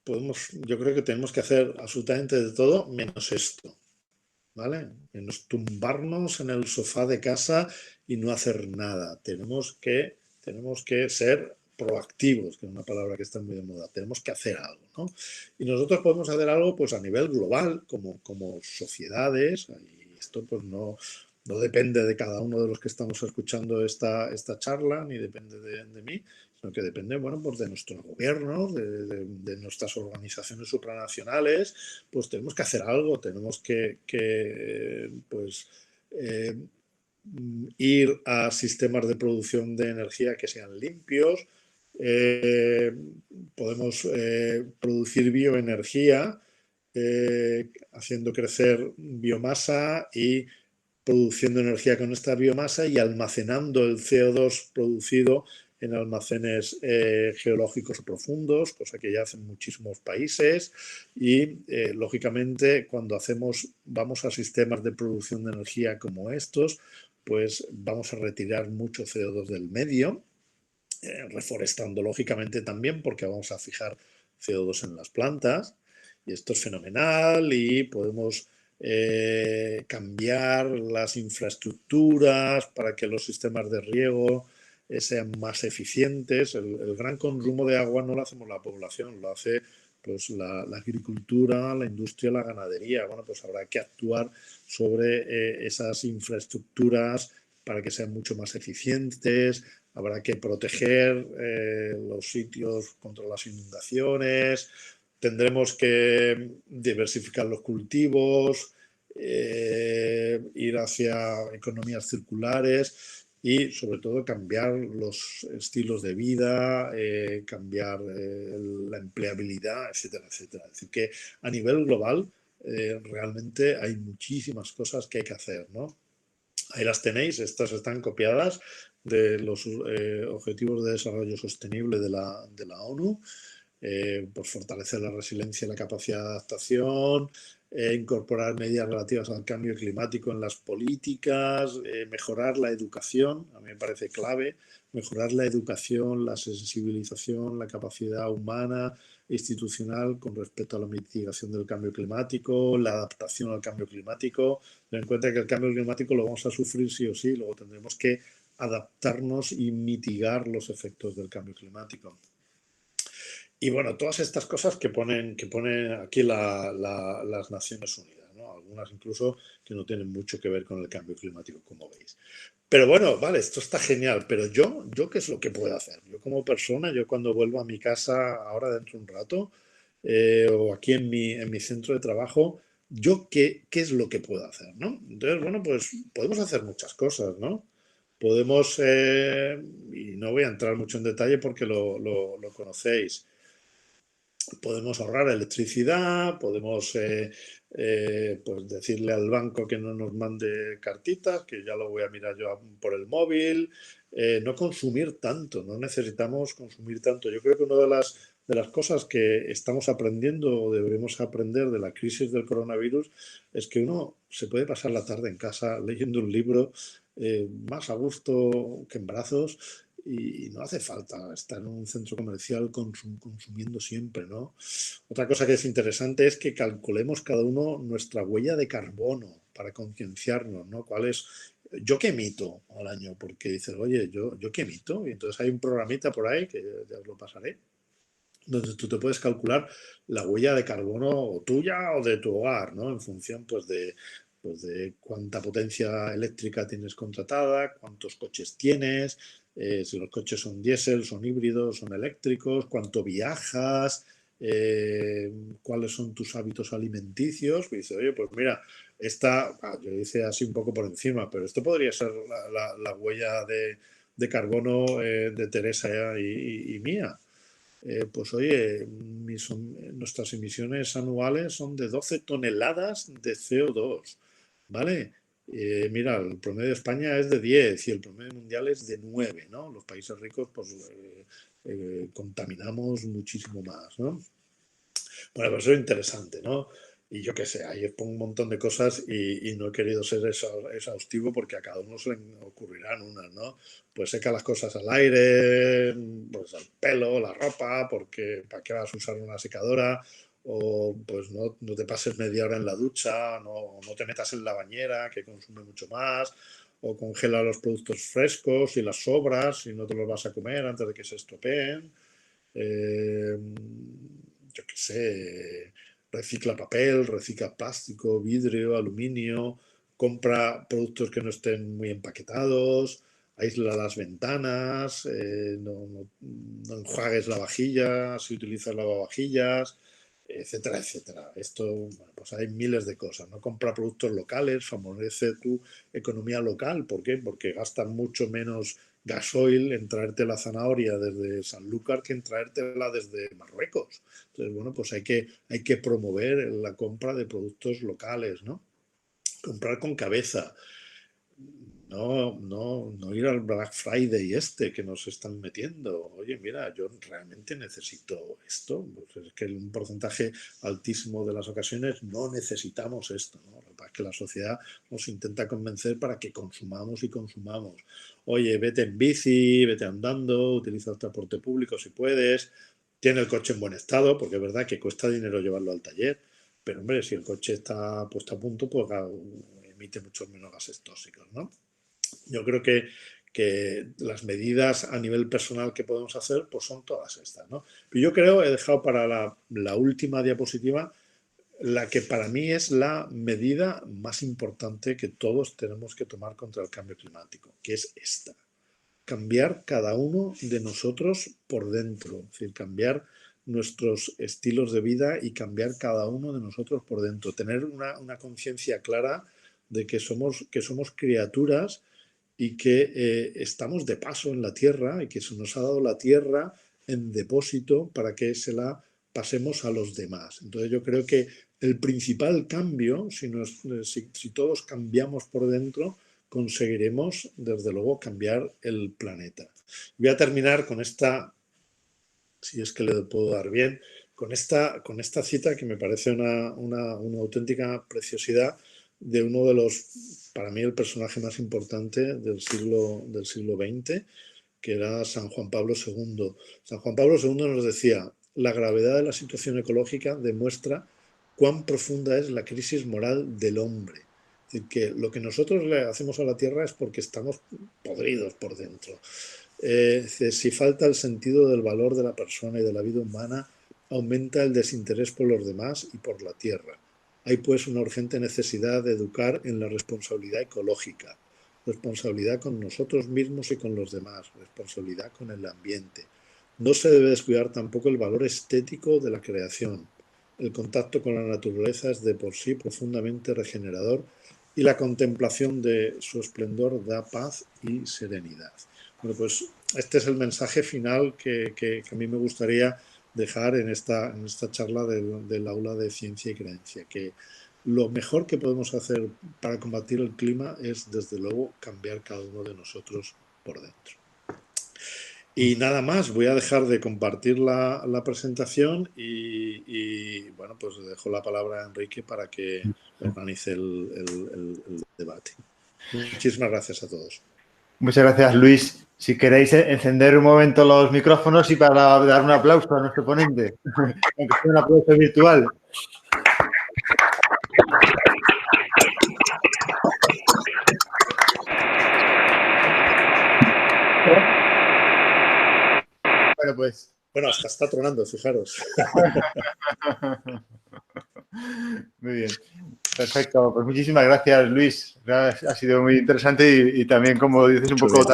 yo creo que tenemos que hacer absolutamente de todo menos esto, ¿vale? Menos tumbarnos en el sofá de casa y no hacer nada. Tenemos que ser proactivos, que es una palabra que está muy de moda. Tenemos que hacer algo, ¿no? Y nosotros podemos hacer algo pues a nivel global, como sociedades, y esto pues no depende de cada uno de los que estamos escuchando esta charla, ni depende de mí, sino que depende, bueno, pues de nuestros gobiernos, de nuestras organizaciones supranacionales. Pues tenemos que hacer algo, tenemos que pues, ir a sistemas de producción de energía que sean limpios. Podemos producir bioenergía haciendo crecer biomasa y produciendo energía con esta biomasa y almacenando el CO2 producido en almacenes geológicos profundos, cosa que ya hacen muchísimos países. Y lógicamente, cuando vamos a sistemas de producción de energía como estos, pues vamos a retirar mucho CO2 del medio, reforestando lógicamente también, porque vamos a fijar CO2 en las plantas. Y esto es fenomenal y podemos cambiar las infraestructuras para que los sistemas de riego sean más eficientes. El gran consumo de agua no lo hacemos la población, lo hace pues la agricultura, la industria, la ganadería. Bueno, pues habrá que actuar sobre esas infraestructuras para que sean mucho más eficientes. Habrá que proteger los sitios contra las inundaciones. Tendremos que diversificar los cultivos, ir hacia economías circulares y, sobre todo, cambiar los estilos de vida, cambiar la empleabilidad, etcétera, etcétera. Es decir, que a nivel global realmente hay muchísimas cosas que hay que hacer, ¿no? Ahí las tenéis, estas están copiadas de los Objetivos de Desarrollo Sostenible de la ONU. Por fortalecer la resiliencia y la capacidad de adaptación, incorporar medidas relativas al cambio climático en las políticas, mejorar la educación, a mí me parece clave, mejorar la educación, la sensibilización, la capacidad humana, institucional con respecto a la mitigación del cambio climático, la adaptación al cambio climático. Ten en cuenta que el cambio climático lo vamos a sufrir sí o sí, luego tendremos que adaptarnos y mitigar los efectos del cambio climático. Y bueno, todas estas cosas que ponen aquí las Naciones Unidas, ¿no? Algunas incluso que no tienen mucho que ver con el cambio climático, como veis. Pero bueno, vale, esto está genial, pero yo ¿qué es lo que puedo hacer? Yo como persona, yo cuando vuelvo a mi casa ahora dentro de un rato, o aquí en mi centro de trabajo, ¿yo qué es lo que puedo hacer, ¿no? Entonces, bueno, pues podemos hacer muchas cosas, ¿no? Podemos, y no voy a entrar mucho en detalle porque lo conocéis, podemos ahorrar electricidad, podemos pues decirle al banco que no nos mande cartitas, que ya lo voy a mirar yo por el móvil, no consumir tanto, no necesitamos consumir tanto. Yo creo que una de las de las cosas que estamos aprendiendo o deberemos aprender de la crisis del coronavirus es que uno se puede pasar la tarde en casa leyendo un libro más a gusto que en brazos y no hace falta estar en un centro comercial consumiendo siempre, ¿no? Otra cosa que es interesante es que calculemos cada uno nuestra huella de carbono para concienciarnos, ¿no? ¿Cuál es? ¿Yo qué emito al año? Porque dices, oye, ¿yo qué emito? Y entonces hay un programita por ahí, que ya os lo pasaré, donde tú te puedes calcular la huella de carbono o tuya o de tu hogar, ¿no? En función, pues de cuánta potencia eléctrica tienes contratada, cuántos coches tienes, si los coches son diésel, son híbridos, son eléctricos, cuánto viajas, cuáles son tus hábitos alimenticios. Y dice, oye, pues mira, yo hice así un poco por encima, pero esto podría ser la huella de carbono de Teresa y mía. Pues oye, nuestras emisiones anuales son de 12 toneladas de CO2, ¿vale? Mira, el promedio de España es de 10 y el promedio mundial es de 9, ¿no? Los países ricos, pues, contaminamos muchísimo más, ¿no? Bueno, pues eso es interesante, ¿no? Y yo qué sé, ahí pongo un montón de cosas y no he querido ser exhaustivo porque a cada uno se le ocurrirán unas, ¿no? Pues seca las cosas al aire, pues el pelo, la ropa, porque ¿para qué vas a usar una secadora? O pues no te pases media hora en la ducha, no te metas en la bañera, que consume mucho más, o congela los productos frescos y las sobras y no te los vas a comer antes de que se estropeen. Eh, yo qué sé, recicla papel, recicla plástico, vidrio, aluminio, compra productos que no estén muy empaquetados, aísla las ventanas, no enjuagues la vajilla, si utilizas lavavajillas, etcétera, etcétera. Esto, bueno, pues hay miles de cosas, ¿no? Compra productos locales, favorece tu economía local. ¿Por qué? Porque gastan mucho menos gasoil en traerte la zanahoria desde Sanlúcar que en traértela desde Marruecos. Entonces, bueno, pues hay que promover la compra de productos locales, ¿no? Comprar con cabeza. No ir al Black Friday que nos están metiendo. Oye, mira, yo realmente necesito esto. Pues es que en un porcentaje altísimo de las ocasiones no necesitamos esto, ¿no? Lo que pasa es que la sociedad nos intenta convencer para que consumamos y consumamos. Oye, vete en bici, vete andando, utiliza el transporte público si puedes, tiene el coche en buen estado, porque es verdad que cuesta dinero llevarlo al taller, pero hombre, si el coche está puesto a punto, pues claro, emite muchos menos gases tóxicos, ¿no? Yo creo que las medidas a nivel personal que podemos hacer pues son todas estas, ¿no? Pero yo creo, he dejado para la última diapositiva, la que para mí es la medida más importante que todos tenemos que tomar contra el cambio climático, que es esta. Cambiar cada uno de nosotros por dentro, es decir, cambiar nuestros estilos de vida y cambiar cada uno de nosotros por dentro, tener una conciencia clara de que somos criaturas y que estamos de paso en la tierra y que se nos ha dado la tierra en depósito para que se la pasemos a los demás. Entonces yo creo que el principal cambio, si todos cambiamos por dentro, conseguiremos desde luego cambiar el planeta. Voy a terminar con esta, si es que le puedo dar bien, con esta cita que me parece una auténtica preciosidad de uno de los, para mí, el personaje más importante del siglo XX, que era San Juan Pablo II. San Juan Pablo II nos decía, la gravedad de la situación ecológica demuestra cuán profunda es la crisis moral del hombre. Es decir, que lo que nosotros le hacemos a la Tierra es porque estamos podridos por dentro. Si falta el sentido del valor de la persona y de la vida humana, aumenta el desinterés por los demás y por la tierra. Hay pues una urgente necesidad de educar en la responsabilidad ecológica, responsabilidad con nosotros mismos y con los demás, responsabilidad con el ambiente. No se debe descuidar tampoco el valor estético de la creación. El contacto con la naturaleza es de por sí profundamente regenerador y la contemplación de su esplendor da paz y serenidad. Bueno, pues este es el mensaje final que a mí me gustaría dejar en esta charla del aula de ciencia y creencia, que lo mejor que podemos hacer para combatir el clima es, desde luego, cambiar cada uno de nosotros por dentro. Y nada más, voy a dejar de compartir la presentación y, bueno, pues dejo la palabra a Enrique para que organice el debate. Muchísimas gracias a todos. Muchas gracias, Luis. Si queréis encender un momento los micrófonos y para dar un aplauso a nuestro ponente, aunque sea un aplauso virtual. Bueno, pues. Bueno, hasta está tronando, fijaros. Muy bien. Perfecto. Pues muchísimas gracias, Luis. Ha sido muy interesante y también, como dices, un poco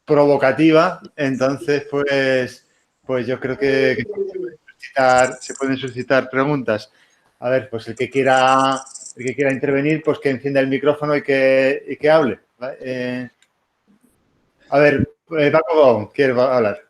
provocativa. Entonces, pues yo creo que se pueden suscitar preguntas. A ver, pues el que quiera intervenir, pues que encienda el micrófono y que hable. A ver, Paco, ¿quieres hablar?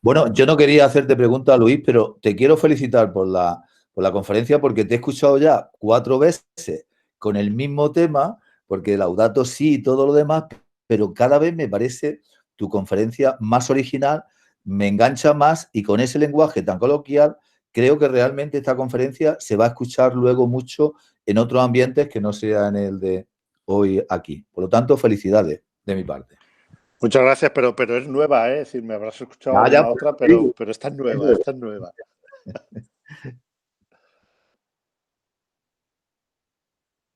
Bueno, yo no quería hacerte preguntas, Luis, pero te quiero felicitar por la conferencia porque te he escuchado ya 4 veces con el mismo tema, porque Laudato sí y todo lo demás, pero cada vez me parece tu conferencia más original, me engancha más y con ese lenguaje tan coloquial, creo que realmente esta conferencia se va a escuchar luego mucho en otros ambientes que no sea en el de hoy aquí. Por lo tanto, felicidades de mi parte. Muchas gracias, pero es nueva, ¿eh? Es decir, me habrás escuchado alguna otra, pero esta es nueva,